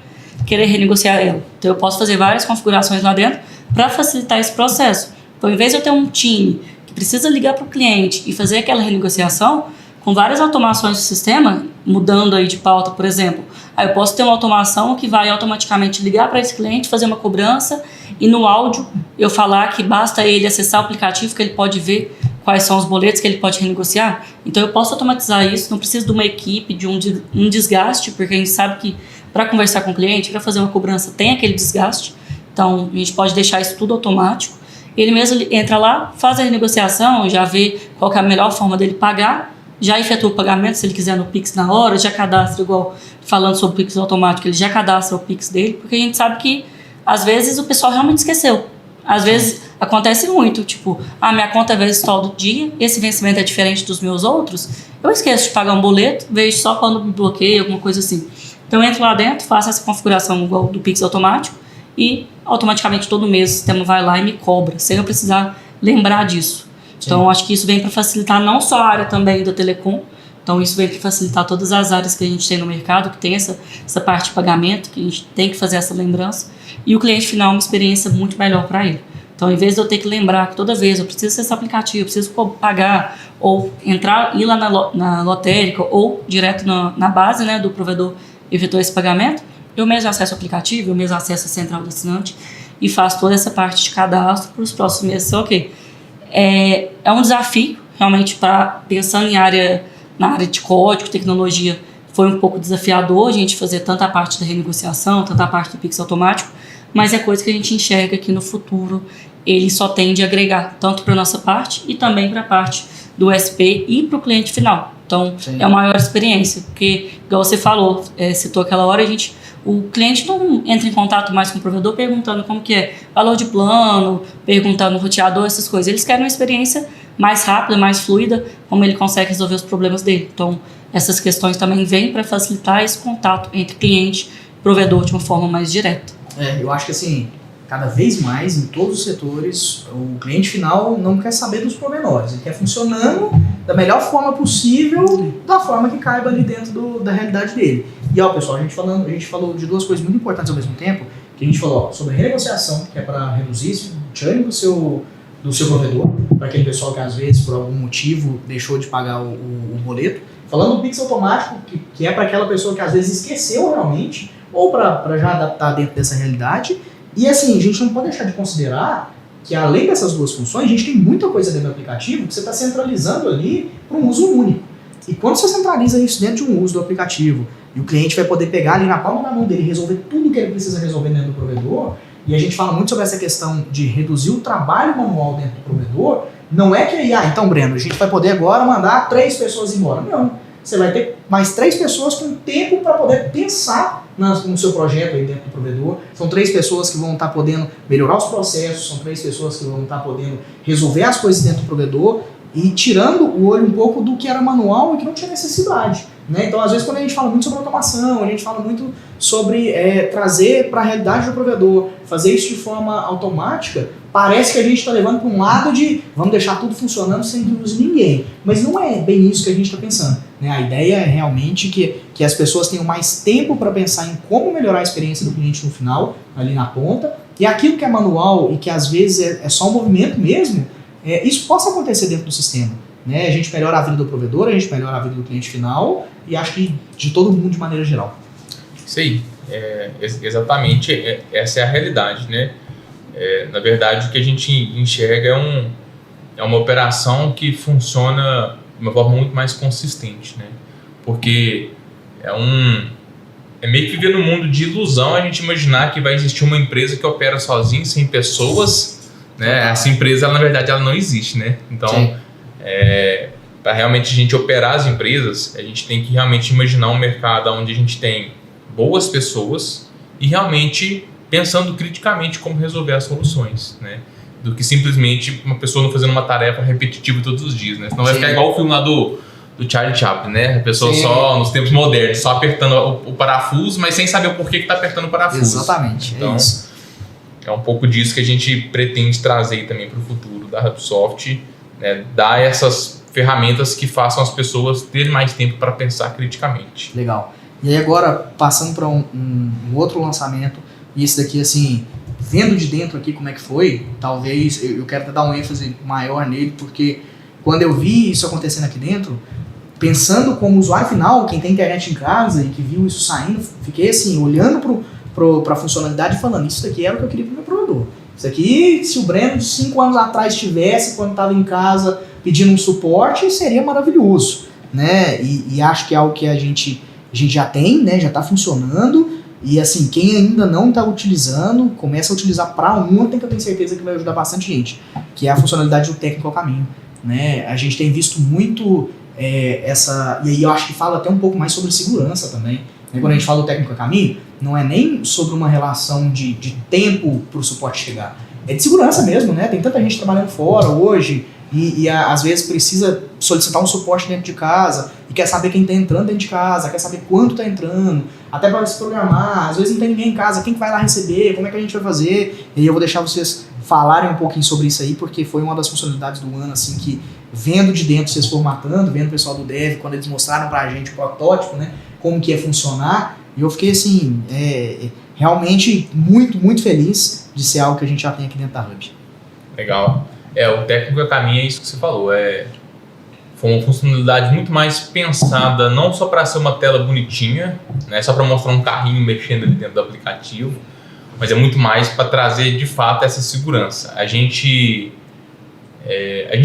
querer renegociar ela. Então eu posso fazer várias configurações lá dentro para facilitar esse processo. Então, em vez de eu ter um time que precisa ligar para o cliente e fazer aquela renegociação, com várias automações do sistema, mudando aí de pauta, por exemplo, aí eu posso ter uma automação que vai automaticamente ligar para esse cliente, fazer uma cobrança e no áudio eu falar que basta ele acessar o aplicativo que ele pode ver quais são os boletos que ele pode renegociar. Então eu posso automatizar isso, não preciso de uma equipe, de um desgaste, porque a gente sabe que para conversar com o cliente, para fazer uma cobrança tem aquele desgaste, então a gente pode deixar isso tudo automático. Ele mesmo entra lá, faz a renegociação, já vê qual que é a melhor forma dele pagar, já efetua o pagamento, se ele quiser no Pix na hora, já cadastra, igual falando sobre o Pix automático, ele já cadastra o Pix dele, porque a gente sabe que, às vezes, o pessoal realmente esqueceu. Às vezes, acontece muito, tipo, minha conta vence todo dia, esse vencimento é diferente dos meus outros, eu esqueço de pagar um boleto, vejo só quando me bloqueia, alguma coisa assim. Então, eu entro lá dentro, faço essa configuração igual do Pix automático e, automaticamente, todo mês o sistema vai lá e me cobra, sem eu precisar lembrar disso. Então, acho que isso vem para facilitar não só a área também da telecom, então isso vem para facilitar todas as áreas que a gente tem no mercado, que tem essa parte de pagamento, que a gente tem que fazer essa lembrança, e o cliente final é uma experiência muito melhor para ele. Então, em vez de eu ter que lembrar que toda vez eu preciso acessar o aplicativo, eu preciso pagar, ou ir lá na lotérica, ou direto na base, né, do provedor efetuar esse pagamento, eu mesmo acesso o aplicativo, eu mesmo acesso a central do assinante, e faço toda essa parte de cadastro para os próximos meses ser ok. É um desafio, realmente, pensando na área de código, tecnologia, foi um pouco desafiador a gente fazer tanto a parte da renegociação, tanto a parte do Pix automático, mas é coisa que a gente enxerga que no futuro ele só tende a agregar, tanto para a nossa parte e também para a parte do SP e para o cliente final. Então, é uma maior experiência, porque, igual você falou, citou aquela hora, o cliente não entra em contato mais com o provedor perguntando como que é valor de plano, perguntando roteador, essas coisas. Eles querem uma experiência mais rápida, mais fluida, como ele consegue resolver os problemas dele. Então, essas questões também vêm para facilitar esse contato entre cliente e provedor de uma forma mais direta. Eu acho que assim, cada vez mais, em todos os setores, o cliente final não quer saber dos pormenores, ele quer funcionando da melhor forma possível, da forma que caiba ali dentro da realidade dele. E pessoal, a gente falou de duas coisas muito importantes ao mesmo tempo, que a gente falou sobre renegociação, que é para reduzir esse churn do seu provedor, para aquele pessoal que às vezes, por algum motivo, deixou de pagar o boleto. Falando do Pix automático, que é para aquela pessoa que às vezes esqueceu realmente, ou para já adaptar dentro dessa realidade. E assim, a gente não pode deixar de considerar que além dessas duas funções, a gente tem muita coisa dentro do aplicativo que você está centralizando ali para um uso único. E quando você centraliza isso dentro de um uso do aplicativo, e o cliente vai poder pegar ali na palma da mão dele e resolver tudo que ele precisa resolver dentro do provedor, e a gente fala muito sobre essa questão de reduzir o trabalho manual dentro do provedor, não é que aí, então Breno, a gente vai poder agora mandar 3 pessoas embora. Não, você vai ter mais 3 pessoas com tempo para poder pensar no seu projeto aí dentro do provedor. São 3 pessoas que vão estar podendo melhorar os processos, são 3 pessoas que vão estar podendo resolver as coisas dentro do provedor e tirando o olho um pouco do que era manual e que não tinha necessidade. Né? Então, às vezes, quando a gente fala muito sobre automação, a gente fala muito sobre trazer para a realidade do provedor, fazer isso de forma automática, parece que a gente está levando para um lado de vamos deixar tudo funcionando sem introduzir ninguém. Mas não é bem isso que a gente está pensando. Né? A ideia é realmente que as pessoas tenham mais tempo para pensar em como melhorar a experiência do cliente no final, ali na ponta, e aquilo que é manual e que às vezes é só um movimento mesmo, isso possa acontecer dentro do sistema. né? A gente melhora a vida do provedor, a gente melhora a vida do cliente final e acho que de todo mundo de maneira geral. Isso aí, exatamente, essa é a realidade, né? Na verdade, o que a gente enxerga é uma operação que funciona de uma forma muito mais consistente, né? Porque é meio que viver num mundo de ilusão a gente imaginar que vai existir uma empresa que opera sozinha, sem pessoas, né? Essa empresa, ela, na verdade, ela não existe, né? Então, para realmente a gente operar as empresas, a gente tem que realmente imaginar um mercado onde a gente tem boas pessoas e realmente pensando criticamente como resolver as soluções, né? Do que simplesmente uma pessoa não fazendo uma tarefa repetitiva todos os dias, né? Senão vai ficar igual o filme lá do Charlie Chaplin, né? A pessoa só, nos tempos modernos, só apertando o parafuso, mas sem saber o porquê que tá apertando o parafuso. Exatamente, então, isso. É um pouco disso que a gente pretende trazer também para o futuro da HubSoft, né? Dar essas ferramentas que façam as pessoas terem mais tempo para pensar criticamente. Legal. E aí agora, passando para um outro lançamento, e esse daqui, assim, vendo de dentro aqui como é que foi, talvez eu quero até dar um ênfase maior nele, porque quando eu vi isso acontecendo aqui dentro, pensando como usuário final, quem tem internet em casa e que viu isso saindo, fiquei assim, olhando para a funcionalidade e falando, isso daqui era o que eu queria para o meu provedor. Isso aqui, se o Breno de 5 anos atrás tivesse, quando estava em casa pedindo um suporte, seria maravilhoso, né? E acho que é algo que a gente já tem, né? Já está funcionando. E assim, quem ainda não está utilizando, começa a utilizar para ontem, que eu tenho certeza que vai ajudar bastante gente, que é a funcionalidade do técnico ao caminho, né? A gente tem visto muito essa, e aí eu acho que fala até um pouco mais sobre segurança também, né? Quando a gente fala do técnico a caminho, não é nem sobre uma relação de tempo para o suporte chegar, é de segurança mesmo, né? Tem tanta gente trabalhando fora hoje e às vezes precisa solicitar um suporte dentro de casa e quer saber quem está entrando dentro de casa, quer saber quanto está entrando, até para se programar, às vezes não tem ninguém em casa, quem que vai lá receber, como é que a gente vai fazer, e eu vou deixar vocês falarem um pouquinho sobre isso aí, porque foi uma das funcionalidades do ano, assim, que vendo de dentro vocês formatando, vendo o pessoal do Dev, quando eles mostraram pra gente o protótipo, né, como que ia funcionar, e eu fiquei, assim, realmente muito, muito feliz de ser algo que a gente já tem aqui dentro da Hub. Legal. O técnico a caminho é isso que você falou, foi uma funcionalidade muito mais pensada, não só para ser uma tela bonitinha, né, só para mostrar um carrinho mexendo ali dentro do aplicativo, mas é muito mais para trazer de fato essa segurança. A gente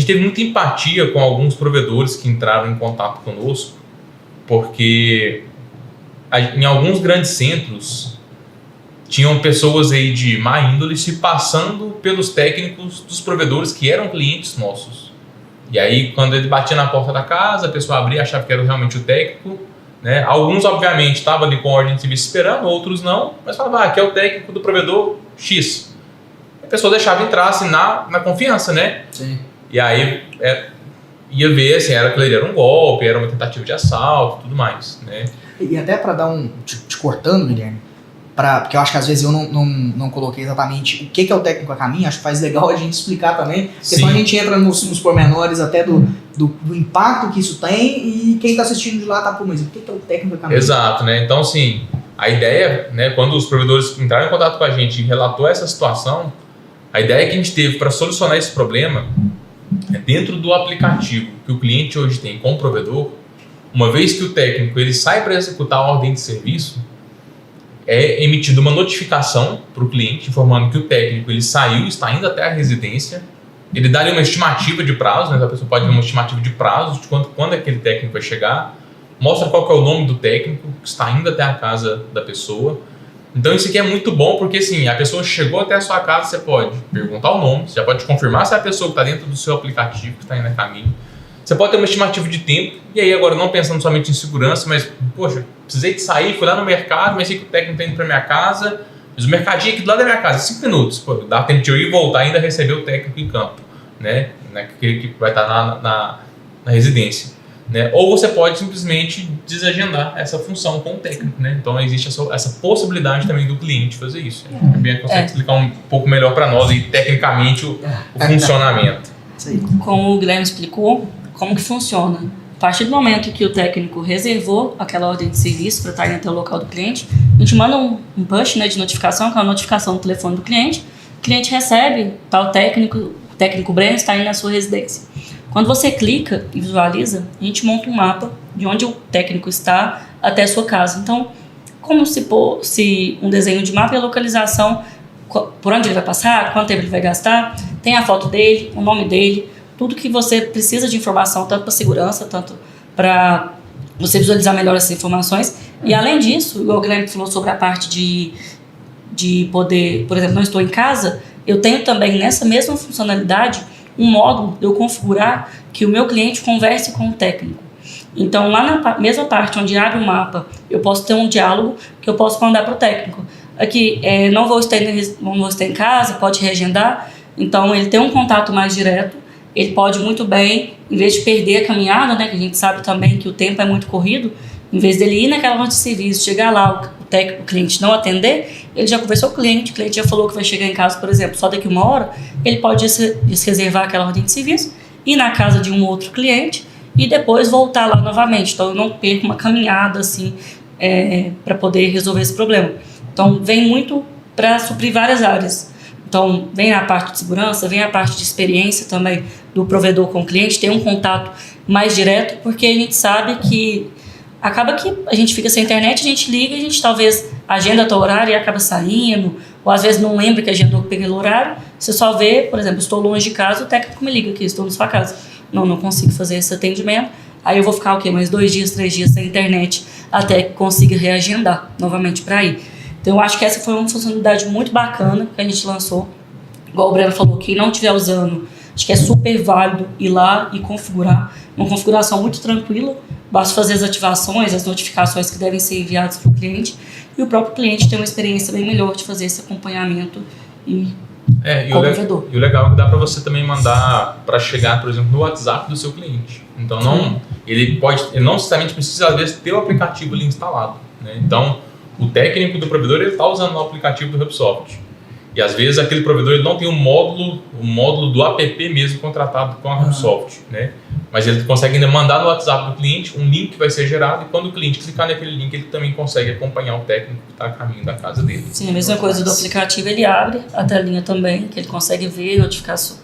teve muita empatia com alguns provedores que entraram em contato conosco, porque em alguns grandes centros tinham pessoas aí de má índole se passando pelos técnicos dos provedores que eram clientes nossos. E aí, quando ele batia na porta da casa, a pessoa abria e achava que era realmente o técnico, né? Alguns, obviamente, estavam ali com ordem de serviço esperando, outros não, mas falavam, aqui é o técnico do provedor X. A pessoa deixava entrar, assim, na confiança, né? Sim. E aí, ia ver, assim, era um golpe, era uma tentativa de assalto e tudo mais, né? E até para dar te cortando, Guilherme, porque eu acho que às vezes eu não coloquei exatamente o que é o técnico a caminho, acho que faz legal a gente explicar também, porque senão a gente entra nos pormenores até do impacto que isso tem e quem está assistindo de lá tá, pô, mas o que é o técnico a caminho? Exato, né? Então, assim, a ideia, né, quando os provedores entraram em contato com a gente e relatou essa situação, a ideia que a gente teve para solucionar esse problema é dentro do aplicativo que o cliente hoje tem com o provedor, uma vez que o técnico ele sai para executar a ordem de serviço, é emitida uma notificação para o cliente informando que o técnico ele saiu, está indo até a residência, ele dá ali uma estimativa de prazo, né? A pessoa pode dar uma estimativa de prazo de quando aquele técnico vai chegar, mostra qual que é o nome do técnico que está indo até a casa da pessoa. Então isso aqui é muito bom porque assim, a pessoa chegou até a sua casa, você pode perguntar o nome, você já pode confirmar se é a pessoa que está dentro do seu aplicativo que está indo a caminho. Você pode ter uma estimativa de tempo, e aí agora não pensando somente em segurança, mas, poxa, precisei de sair, fui lá no mercado, mas sei que o técnico está indo para minha casa, mas o mercadinho aqui do lado da minha casa, 5 minutos, pô, dá tempo de eu ir e voltar e ainda receber o técnico em campo, né? Aquele que vai estar na residência, né? Ou você pode simplesmente desagendar essa função com o técnico, né? Então existe essa possibilidade também do cliente fazer isso. A Bianca consegue explicar um pouco melhor para nós e tecnicamente o funcionamento. Isso aí. Como o Guilherme explicou, como que funciona? A partir do momento que o técnico reservou aquela ordem de serviço para estar indo até o local do cliente, a gente manda um push, né, de notificação, que é uma notificação do telefone do cliente. O cliente recebe, tá, o técnico Breno está indo na sua residência. Quando você clica e visualiza, a gente monta um mapa de onde o técnico está até a sua casa. Então, como se um desenho de mapa e a localização, por onde ele vai passar, quanto tempo ele vai gastar, tem a foto dele, o nome dele, tudo que você precisa de informação, tanto para segurança, tanto para você visualizar melhor essas informações. E além disso, igual o Guilherme falou sobre a parte de poder, por exemplo, não estou em casa, eu tenho também nessa mesma funcionalidade um módulo de eu configurar que o meu cliente converse com o técnico. Então, lá na mesma parte onde abre o mapa, eu posso ter um diálogo que eu posso mandar para o técnico. Aqui, não vou estar em casa, pode reagendar. Então, ele tem um contato mais direto. Ele pode muito bem, em vez de perder a caminhada, né, que a gente sabe também que o tempo é muito corrido, em vez dele ir naquela loja de serviço, chegar lá, o cliente não atender, ele já conversou com o cliente já falou que vai chegar em casa, por exemplo, só daqui 1 hora, ele pode desreservar aquela ordem de serviço, ir na casa de um outro cliente e depois voltar lá novamente. Então, eu não perco uma caminhada assim para poder resolver esse problema. Então, vem muito para suprir várias áreas. Então, vem a parte de segurança, vem a parte de experiência também do provedor com o cliente, tem um contato mais direto, porque a gente sabe que acaba que a gente fica sem internet, a gente liga, a gente talvez agenda o horário e acaba saindo, ou às vezes não lembra que agendou pelo horário, você só vê, por exemplo, estou longe de casa, o técnico me liga aqui, estou na sua casa. Não consigo fazer esse atendimento, aí eu vou ficar mais 2 dias, 3 dias sem internet, até que consiga reagendar novamente para ir. Então, eu acho que essa foi uma funcionalidade muito bacana que a gente lançou. Igual o Breno falou, quem não estiver usando, acho que é super válido ir lá e configurar. Uma configuração muito tranquila, basta fazer as ativações, as notificações que devem ser enviadas para o cliente, e o próprio cliente tem uma experiência bem melhor de fazer esse acompanhamento e o legal é que dá para você também mandar para chegar, por exemplo, no WhatsApp do seu cliente. Então, ele não necessariamente precisa, às vezes, ter o aplicativo ali instalado, né? Então, o técnico do provedor está usando o aplicativo do HubSoft. E às vezes aquele provedor ele não tem o módulo do app mesmo contratado com a HubSoft, né? Mas ele consegue ainda mandar no WhatsApp do cliente um link que vai ser gerado, e quando o cliente clicar naquele link, ele também consegue acompanhar o técnico que está a caminho da casa dele. Sim, a mesma coisa do aplicativo, ele abre a telinha também, que ele consegue ver,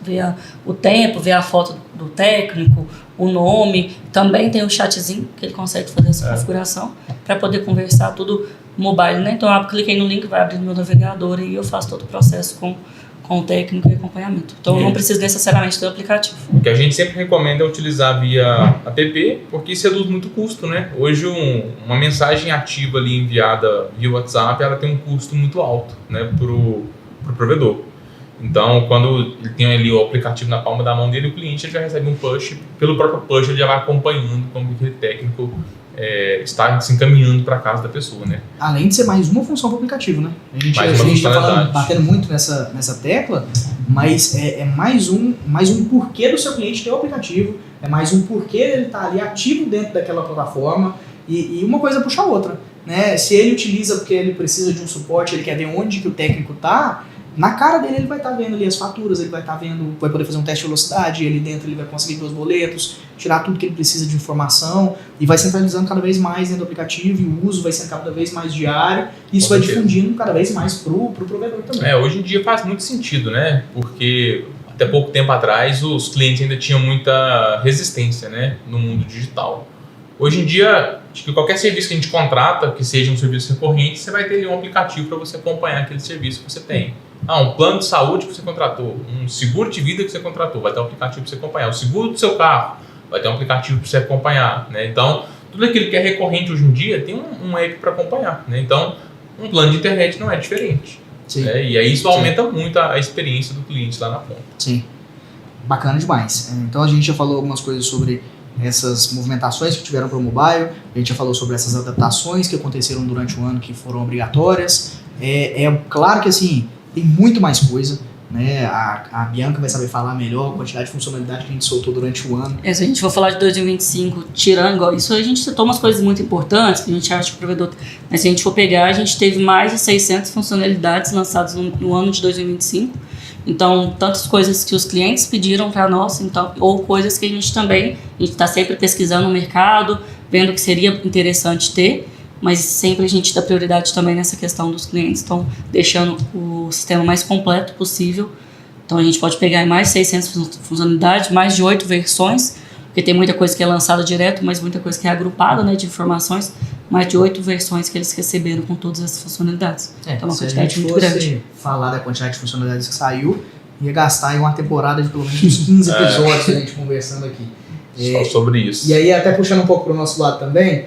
ver o tempo, ver a foto do técnico, o nome. Também tem um chatzinho que ele consegue fazer essa configuração para poder conversar tudo mobile, né? Então, eu cliquei no link, vai abrir no meu navegador e eu faço todo o processo com o técnico e acompanhamento. Então, eu não preciso necessariamente do aplicativo. O que a gente sempre recomenda é utilizar via app, porque isso reduz muito custo, né? Hoje, uma mensagem ativa ali enviada via WhatsApp, ela tem um custo muito alto, né, pro provedor. Então, quando ele tem ali o aplicativo na palma da mão dele, o cliente ele já recebe um push. Pelo próprio push, ele já vai acompanhando como aquele técnico está se encaminhando para a casa da pessoa, né? Além de ser mais uma função do aplicativo, né? A gente está falando, batendo muito nessa tecla, mas é mais um porquê do seu cliente ter o aplicativo, é mais um porquê ele estar ali ativo dentro daquela plataforma, e uma coisa puxa a outra, né? Se ele utiliza porque ele precisa de um suporte, ele quer ver onde que o técnico está, na cara dele ele vai estar vendo ali as faturas, ele vai estar vendo, vai poder fazer um teste de velocidade, ali dentro ele vai conseguir ver os boletos, tirar tudo que ele precisa de informação, e vai centralizando cada vez mais dentro do aplicativo, e o uso vai sendo cada vez mais diário, e isso vai difundindo cada vez mais pro provedor também. Hoje em dia faz muito sentido, né? Porque até pouco tempo atrás os clientes ainda tinham muita resistência, né, no mundo digital. Hoje em dia, acho que qualquer serviço que a gente contrata, que seja um serviço recorrente, você vai ter ali um aplicativo para você acompanhar aquele serviço que você tem. Um plano de saúde que você contratou, um seguro de vida que você contratou, vai ter um aplicativo para você acompanhar. O seguro do seu carro, vai ter um aplicativo para você acompanhar, né? Então, tudo aquilo que é recorrente hoje em dia tem um app para acompanhar, né? Então, um plano de internet não é diferente. Né? E aí isso aumenta muito a experiência do cliente lá na ponta. Sim, bacana demais. Então, a gente já falou algumas coisas sobre essas movimentações que tiveram para o mobile, a gente já falou sobre essas adaptações que aconteceram durante o ano que foram obrigatórias. Claro que assim, tem muito mais coisa, né? A Bianca vai saber falar melhor a quantidade de funcionalidade que a gente soltou durante o ano. Se a gente for falar de 2025, tirando isso, a gente citou umas coisas muito importantes que a gente acha que o provedor... Mas se a gente for pegar, a gente teve mais de 600 funcionalidades lançadas no ano de 2025. Então, tantas coisas que os clientes pediram para nós, então, ou coisas que a gente está sempre pesquisando no mercado, vendo o que seria interessante ter, mas sempre a gente dá prioridade também nessa questão dos clientes, então deixando o sistema mais completo possível Então a gente pode pegar mais 600 funcionalidades, mais de 8 versões, porque tem muita coisa que é lançada direto, mas muita coisa que é agrupada, né, de informações, mais de 8 versões que eles receberam com todas essas funcionalidades. Então é uma quantidade muito grande. Se a gente fosse falar da quantidade de funcionalidades que saiu, ia gastar em uma temporada de pelo menos uns 15 episódios a gente conversando aqui. Só sobre isso. E aí, até puxando um pouco para o nosso lado também,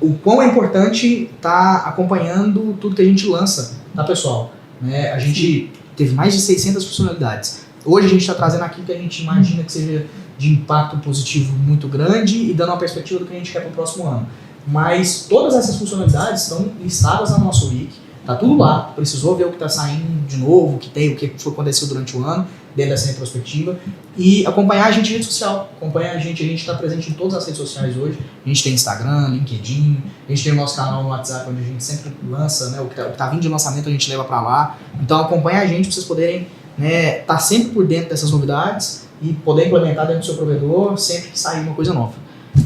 o quão é importante estar acompanhando tudo que a gente lança, tá, pessoal? Né? A gente teve mais de 600 funcionalidades. Hoje a gente está trazendo aqui que a gente imagina que seja de impacto positivo muito grande e dando uma perspectiva do que a gente quer para o próximo ano. Mas todas essas funcionalidades estão listadas na nossa wiki, tá tudo lá, precisou ver o que está saindo de novo, o que foi aconteceu durante o ano, dentro dessa retrospectiva, e acompanhar a gente em rede social, acompanhar a gente está presente em todas as redes sociais hoje, a gente tem Instagram, LinkedIn, a gente tem o nosso canal no WhatsApp, onde a gente sempre lança, né, o que tá vindo de lançamento a gente leva para lá, então acompanha a gente para vocês poderem, né, tá sempre por dentro dessas novidades e poder implementar dentro do seu provedor sempre que sair uma coisa nova.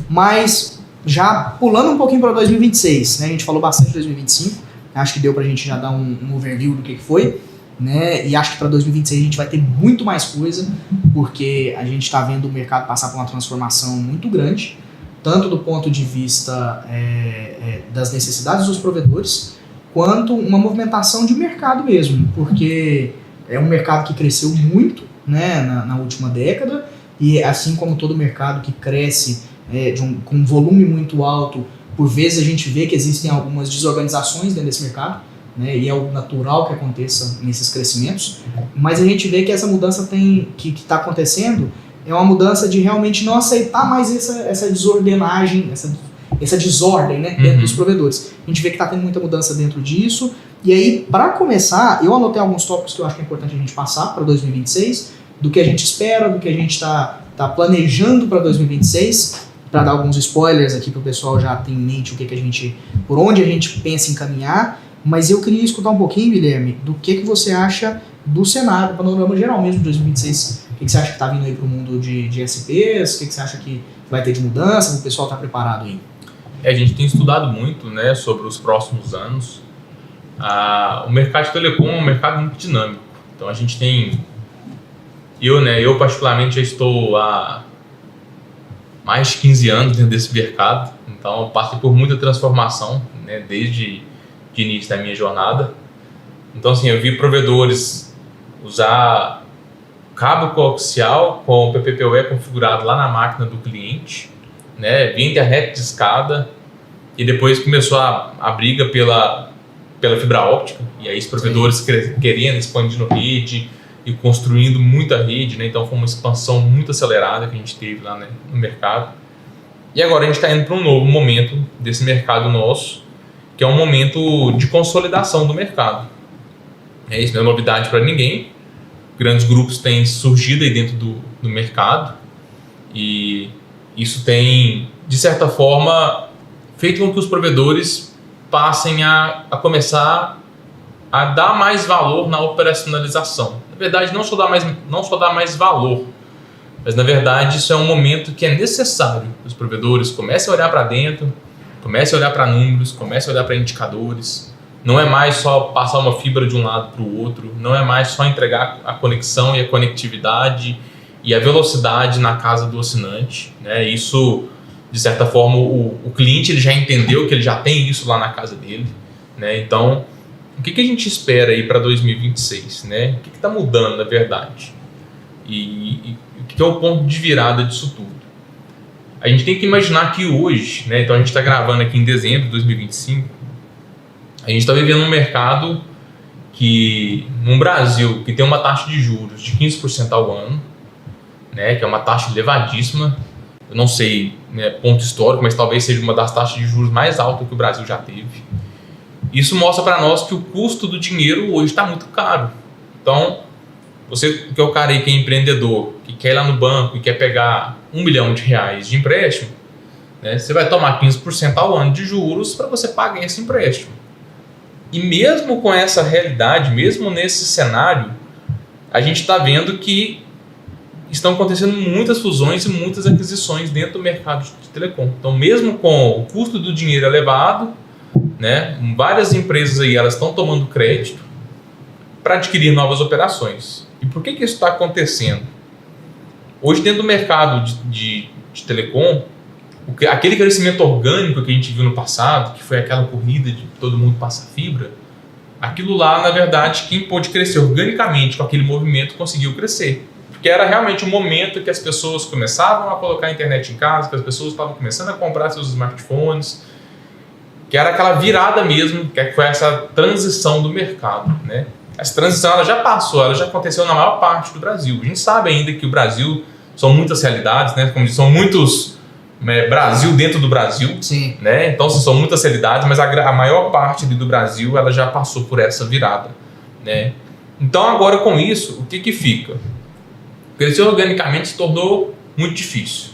Mas já pulando um pouquinho para 2026, né, a gente falou bastante de 2025, acho que deu pra gente já dar um overview do que foi, né? E acho que para 2026 a gente vai ter muito mais coisa, porque a gente está vendo o mercado passar por uma transformação muito grande, tanto do ponto de vista das necessidades dos provedores, quanto uma movimentação de mercado mesmo, porque é um mercado que cresceu muito, né, na última década, e assim como todo mercado que cresce com um volume muito alto, por vezes a gente vê que existem algumas desorganizações dentro desse mercado, né, e é o natural que aconteça nesses crescimentos, mas a gente vê que essa mudança que está acontecendo é uma mudança de realmente não aceitar mais essa desordenagem, essa desordem, né, dentro dos provedores. A gente vê que está tendo muita mudança dentro disso, e aí, para começar, eu anotei alguns tópicos que eu acho que é importante a gente passar para 2026, do que a gente espera, do que a gente está planejando para 2026, para dar alguns spoilers aqui para o pessoal já ter em mente por onde a gente pensa em caminhar, mas eu queria escutar um pouquinho, Guilherme, do que você acha do cenário, panorama geral mesmo de 2026. O que você acha que está vindo aí para o mundo de SPs? O que você acha que vai ter de mudança? O pessoal está preparado aí? A gente tem estudado muito, né, sobre os próximos anos. O mercado de telecom é um mercado muito dinâmico. Então a gente tem... Eu particularmente já estou há mais de 15 anos dentro desse mercado. Então eu passei por muita transformação, né, desde o início da minha jornada. Então assim, eu vi provedores usar cabo coaxial com o PPPoE configurado lá na máquina do cliente, né, via internet de escada, e depois começou a briga pela fibra óptica, e aí os provedores querendo expandindo rede e construindo muita rede, né? Então foi uma expansão muito acelerada que a gente teve lá, né, no mercado. E agora a gente está indo para um novo momento desse mercado nosso, que é um momento de consolidação do mercado. Isso não é novidade para ninguém. Grandes grupos têm surgido aí dentro do mercado, e isso tem, de certa forma, feito com que os provedores passem a começar a dar mais valor na operacionalização. Na verdade, não só dar mais valor, mas na verdade isso é um momento que é necessário que os provedores comecem a olhar para dentro, comecem a olhar para números, comecem a olhar para indicadores. Não é mais só passar uma fibra de um lado para o outro, não é mais só entregar a conexão e a conectividade e a velocidade na casa do assinante, né? Isso, de certa forma, o cliente ele já entendeu que ele já tem isso lá na casa dele, né? Então, o que a gente espera aí para 2026, né? O que está mudando, na verdade? E o que é o ponto de virada disso tudo? A gente tem que imaginar que hoje, né? Então a gente está gravando aqui em dezembro de 2025, a gente está vivendo um mercado que, no Brasil, que tem uma taxa de juros de 15% ao ano, né? Que é uma taxa elevadíssima. Eu não sei, né, ponto histórico, mas talvez seja uma das taxas de juros mais altas que o Brasil já teve. Isso mostra para nós que o custo do dinheiro hoje está muito caro. Então, você que é o cara aí que é empreendedor, que quer ir lá no banco e quer pegar R$1 milhão de empréstimo, né, você vai tomar 15% ao ano de juros para você pagar esse empréstimo. E mesmo com essa realidade, mesmo nesse cenário, a gente está vendo que estão acontecendo muitas fusões e muitas aquisições dentro do mercado de telecom. Então, mesmo com o custo do dinheiro elevado, né, várias empresas aí elas estão tomando crédito para adquirir novas operações. E por que isso está acontecendo? Hoje, dentro do mercado de telecom, aquele crescimento orgânico que a gente viu no passado, que foi aquela corrida de todo mundo passar fibra, aquilo lá, na verdade, quem pôde crescer organicamente com aquele movimento conseguiu crescer. Porque era realmente um momento que as pessoas começavam a colocar a internet em casa, que as pessoas estavam começando a comprar seus smartphones, que era aquela virada mesmo, que foi essa transição do mercado, né? Essa transição ela já passou, ela já aconteceu na maior parte do Brasil. A gente sabe ainda que o Brasil são muitas realidades, né? Como diz, são muitos Brasil dentro do Brasil. Sim. Né? Então são muitas realidades, mas a maior parte do Brasil ela já passou por essa virada, né? Então agora com isso, o que fica? Crescer organicamente se tornou muito difícil.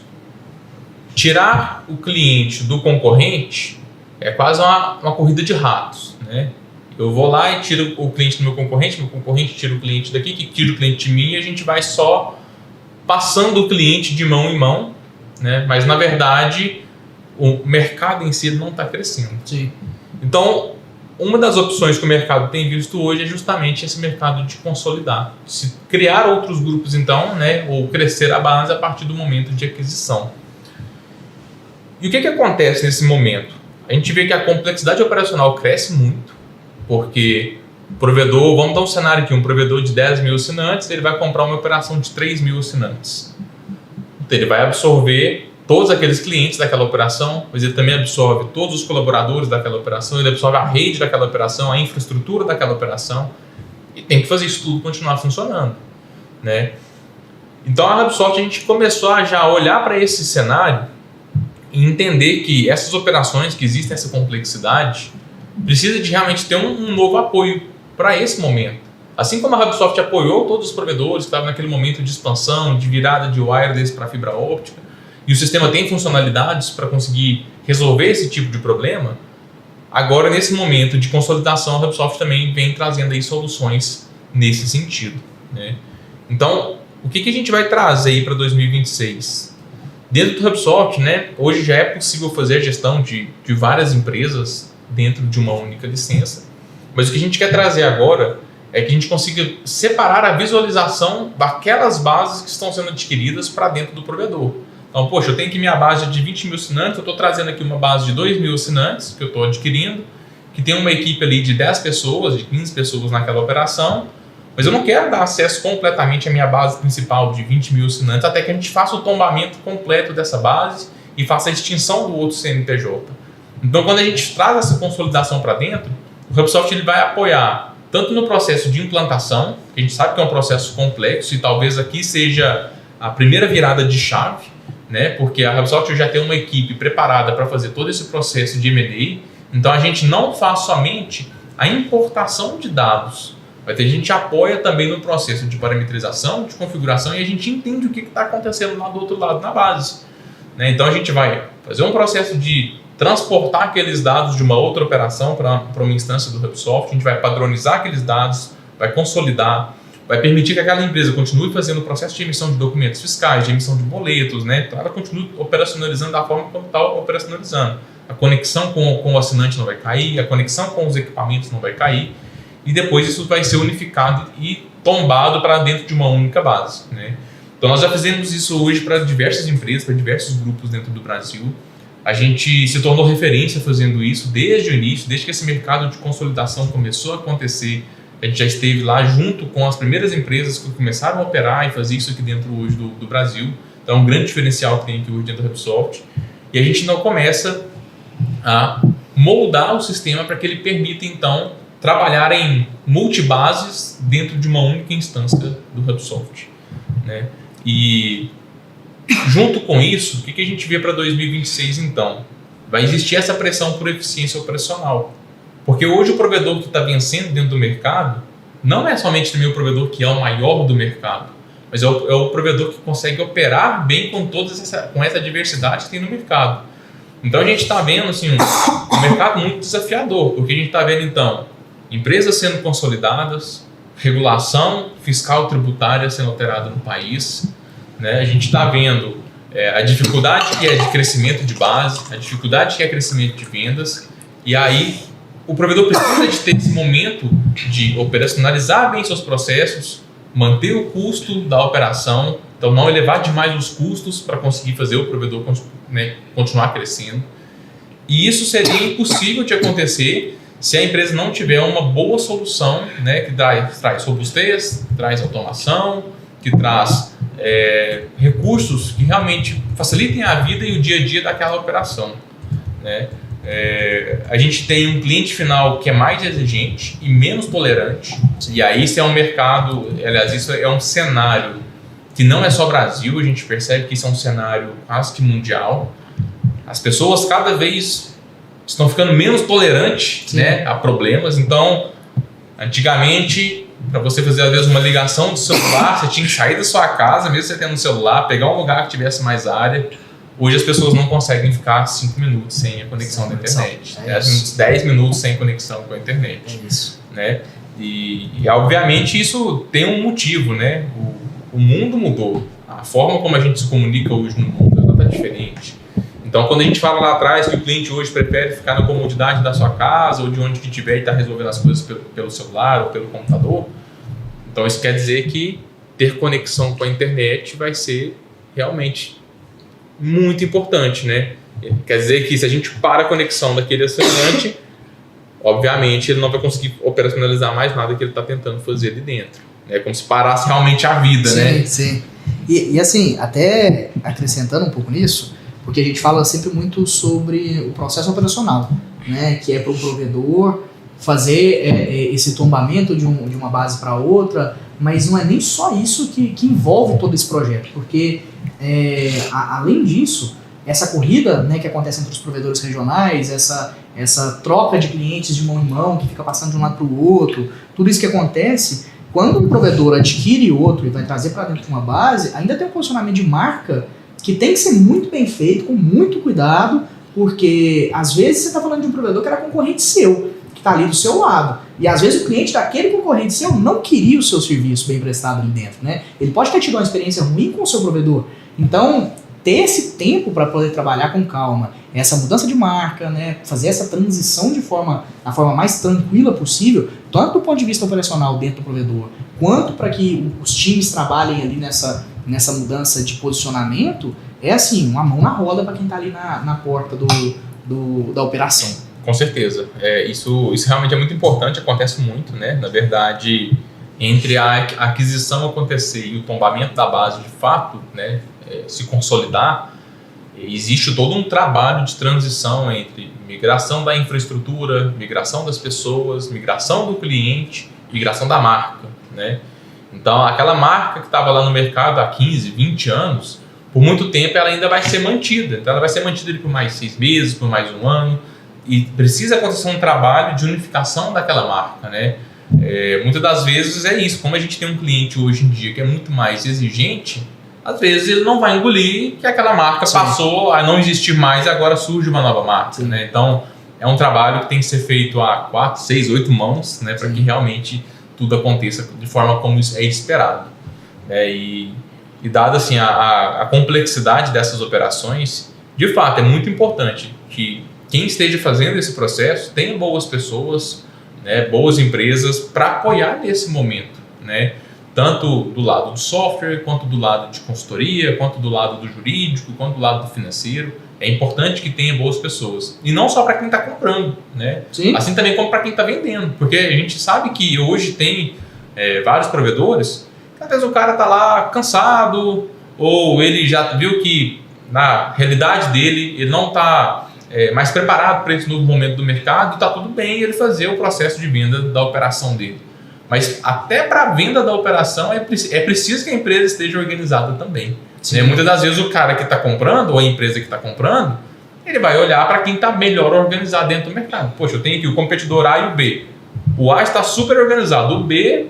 Tirar o cliente do concorrente é quase uma corrida de ratos, né? Eu vou lá e tiro o cliente do meu concorrente tira o cliente daqui, que tira o cliente de mim, e a gente vai só passando o cliente de mão em mão, né? Mas na verdade o mercado em si não está crescendo. Sim. Então, uma das opções que o mercado tem visto hoje é justamente esse mercado de consolidar, se criar outros grupos então, né? Ou crescer a base a partir do momento de aquisição. E o que acontece nesse momento? A gente vê que a complexidade operacional cresce muito, porque o provedor, vamos dar um cenário aqui, um provedor de 10 mil assinantes, ele vai comprar uma operação de 3 mil assinantes. Então, ele vai absorver todos aqueles clientes daquela operação, mas ele também absorve todos os colaboradores daquela operação, ele absorve a rede daquela operação, a infraestrutura daquela operação, e tem que fazer isso tudo continuar funcionando, né? Então, a Hubsoft, a gente começou a já olhar para esse cenário e entender que essas operações que existem, essa complexidade, precisa de realmente ter um novo apoio para esse momento. Assim como a Hubsoft apoiou todos os provedores que estavam naquele momento de expansão, de virada de wireless para fibra óptica, e o sistema tem funcionalidades para conseguir resolver esse tipo de problema, agora nesse momento de consolidação a Hubsoft também vem trazendo aí soluções nesse sentido, né? Então, o que a gente vai trazer aí para 2026? Dentro do Hubsoft, né, hoje já é possível fazer a gestão de várias empresas dentro de uma única licença, mas o que a gente quer trazer agora é que a gente consiga separar a visualização daquelas bases que estão sendo adquiridas para dentro do provedor. Então, poxa, eu tenho aqui minha base de 20 mil assinantes, eu estou trazendo aqui uma base de 2 mil assinantes que eu estou adquirindo, que tem uma equipe ali de 10 pessoas, de 15 pessoas naquela operação, mas eu não quero dar acesso completamente à minha base principal de 20 mil assinantes, até que a gente faça o tombamento completo dessa base e faça a extinção do outro CNPJ. Então, quando a gente traz essa consolidação para dentro, o Hubsoft ele vai apoiar tanto no processo de implantação, que a gente sabe que é um processo complexo e talvez aqui seja a primeira virada de chave, né? Porque a Hubsoft já tem uma equipe preparada para fazer todo esse processo de M&A, então a gente não faz somente a importação de dados, mas a gente apoia também no processo de parametrização, de configuração, e a gente entende o que está acontecendo lá do outro lado na base, né? Então a gente vai fazer um processo de transportar aqueles dados de uma outra operação para uma instância do Hubsoft, a gente vai padronizar aqueles dados, vai consolidar, vai permitir que aquela empresa continue fazendo o processo de emissão de documentos fiscais, de emissão de boletos, né? Então ela continue operacionalizando da forma como está operacionalizando. A conexão com o assinante não vai cair, a conexão com os equipamentos não vai cair, e depois isso vai ser unificado e tombado para dentro de uma única base, né? Então nós já fizemos isso hoje para diversas empresas, para diversos grupos dentro do Brasil. A gente se tornou referência fazendo isso desde o início, desde que esse mercado de consolidação começou a acontecer. A gente já esteve lá junto com as primeiras empresas que começaram a operar e fazer isso aqui dentro hoje do Brasil. Então é um grande diferencial que tem aqui hoje dentro do Hubsoft. E a gente não começa a moldar o sistema para que ele permita, então, trabalhar em multibases dentro de uma única instância do Hubsoft, né? E junto com isso, o que a gente vê para 2026 então? Vai existir essa pressão por eficiência operacional. Porque hoje o provedor que está vencendo dentro do mercado não é somente também o provedor que é o maior do mercado, mas é o provedor que consegue operar bem com essa diversidade que tem no mercado. Então a gente está vendo assim, um mercado muito desafiador, porque a gente está vendo então empresas sendo consolidadas, regulação fiscal tributária sendo alterada no país, né? A gente está vendo a dificuldade que é de crescimento de base, a dificuldade que é crescimento de vendas, e aí o provedor precisa de ter esse momento de operacionalizar bem seus processos, manter o custo da operação, então não elevar demais os custos para conseguir fazer o provedor, né, continuar crescendo. E isso seria impossível de acontecer se a empresa não tiver uma boa solução, né, que traz robustez, traz automação, que traz recursos que realmente facilitem a vida e o dia a dia daquela operação, né? A gente tem um cliente final que é mais exigente e menos tolerante. E aí isso é um mercado, aliás, isso é um cenário que não é só Brasil, a gente percebe que isso é um cenário quase que mundial. As pessoas cada vez estão ficando menos tolerantes, né, a problemas. Então, antigamente, para você fazer às vezes uma ligação do celular, você tinha que sair da sua casa, mesmo você tendo um celular, pegar um lugar que tivesse mais área. Hoje as pessoas não conseguem ficar 5 minutos sem a conexão da internet. 10 minutos sem conexão com a internet. É isso. Né? E obviamente isso tem um motivo, né? O mundo mudou. A forma como a gente se comunica hoje no mundo está diferente. Então, quando a gente fala lá atrás que o cliente hoje prefere ficar na comodidade da sua casa ou de onde que estiver e está resolvendo as coisas pelo celular ou pelo computador, então isso quer dizer que ter conexão com a internet vai ser realmente muito importante, né? Quer dizer que se a gente para a conexão daquele assinante, obviamente ele não vai conseguir operacionalizar mais nada que ele está tentando fazer ali dentro. É como se parasse realmente a vida, né? Sim. E assim, até acrescentando um pouco nisso, porque a gente fala sempre muito sobre o processo operacional, né? Que é para o provedor fazer esse tombamento de uma base para outra, mas não é nem só isso que envolve todo esse projeto, porque além disso, essa corrida, né, que acontece entre os provedores regionais, essa troca de clientes de mão em mão, que fica passando de um lado para o outro, tudo isso que acontece, quando um provedor adquire outro e vai trazer para dentro de uma base, ainda tem um posicionamento de marca que tem que ser muito bem feito, com muito cuidado, porque às vezes você está falando de um provedor que era concorrente seu, que está ali do seu lado. E às vezes o cliente daquele concorrente seu não queria o seu serviço bem prestado ali dentro, né? Ele pode ter tido uma experiência ruim com o seu provedor. Então, ter esse tempo para poder trabalhar com calma, essa mudança de marca, né? Fazer essa transição da forma mais tranquila possível, tanto do ponto de vista operacional dentro do provedor, quanto para que os times trabalhem ali nessa mudança de posicionamento, é assim, uma mão na roda para quem está ali na porta da operação. Com certeza. Isso realmente é muito importante, acontece muito, né? Na verdade, entre a aquisição acontecer e o tombamento da base de fato, né, se consolidar, existe todo um trabalho de transição entre migração da infraestrutura, migração das pessoas, migração do cliente, migração da marca, né? Então, aquela marca que estava lá no mercado há 15, 20 anos, por muito tempo ela ainda vai ser mantida. Então, ela vai ser mantida por mais 6 meses, por mais 1 ano. E precisa acontecer um trabalho de unificação daquela marca, né? Muitas das vezes é isso. Como a gente tem um cliente hoje em dia que é muito mais exigente, às vezes ele não vai engolir que aquela marca passou a não existir mais e agora surge uma nova marca, né? Então, é um trabalho que tem que ser feito a 4, 6, 8 mãos, né? Para que realmente tudo aconteça de forma como é esperado. E dada assim, a complexidade dessas operações, de fato, é muito importante que quem esteja fazendo esse processo tenha boas pessoas, né, boas empresas para apoiar nesse momento, né? Tanto do lado do software, quanto do lado de consultoria, quanto do lado do jurídico, quanto do lado do financeiro. É importante que tenha boas pessoas. E não só para quem está comprando, né? Sim. Assim também como para quem está vendendo. Porque a gente sabe que hoje tem vários provedores que às vezes o cara está lá cansado, ou ele já viu que na realidade dele ele não está mais preparado para esse novo momento do mercado, e está tudo bem ele fazer o processo de venda da operação dele. Mas até para a venda da operação é preciso que a empresa esteja organizada também. Né? Muitas das vezes o cara que está comprando, ou a empresa que está comprando, ele vai olhar para quem está melhor organizado dentro do mercado. Poxa, eu tenho aqui o competidor A e o B. O A está super organizado, o B,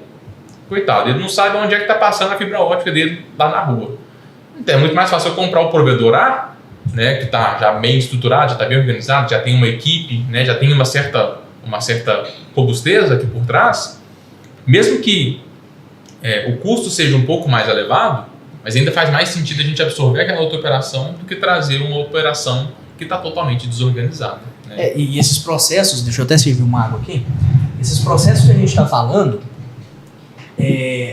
coitado, ele não sabe onde é que está passando a fibra ótica dele lá na rua. Então é muito mais fácil eu comprar o provedor A, né, que está já bem estruturado, já está bem organizado, já tem uma equipe, né, já tem uma certa robustez aqui por trás, mesmo que o custo seja um pouco mais elevado, mas ainda faz mais sentido a gente absorver aquela outra operação do que trazer uma operação que está totalmente desorganizada. né? E esses processos, deixa eu até servir uma água aqui, esses processos que a gente está falando,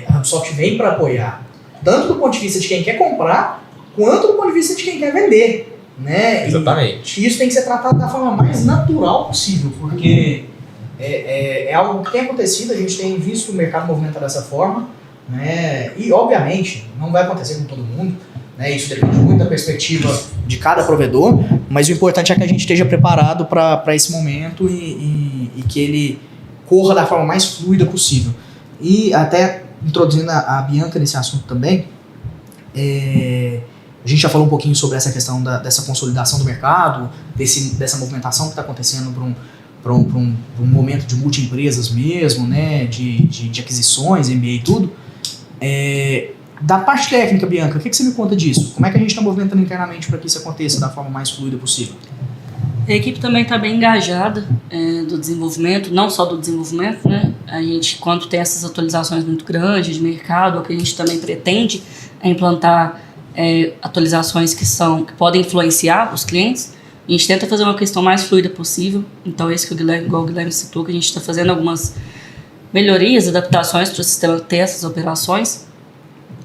a HubSoft vem para apoiar, tanto do ponto de vista de quem quer comprar, quanto do ponto de vista de quem quer vender, né? Exatamente. E isso tem que ser tratado da forma mais natural possível, porque é algo que tem acontecido, a gente tem visto o mercado movimentar dessa forma, né? E obviamente não vai acontecer com todo mundo, né? Isso depende muito da perspectiva de cada provedor, mas o importante é que a gente esteja preparado para esse momento e que ele corra da forma mais fluida possível. E até introduzindo a Bianca nesse assunto também, a gente já falou um pouquinho sobre essa questão dessa consolidação do mercado, dessa movimentação que está acontecendo para um momento de multi-empresas mesmo, né, de aquisições, MBA e tudo. Da parte técnica, Bianca, o que você me conta disso? Como é que a gente está movimentando internamente para que isso aconteça da forma mais fluida possível? A equipe também está bem engajada do desenvolvimento, não só do desenvolvimento, né? A gente, quando tem essas atualizações muito grandes de mercado, o que a gente também pretende é implantar atualizações que podem influenciar os clientes. A gente tenta fazer uma questão mais fluida possível. Então, igual o Guilherme citou, que a gente está fazendo algumas melhorias, adaptações para o sistema ter essas operações.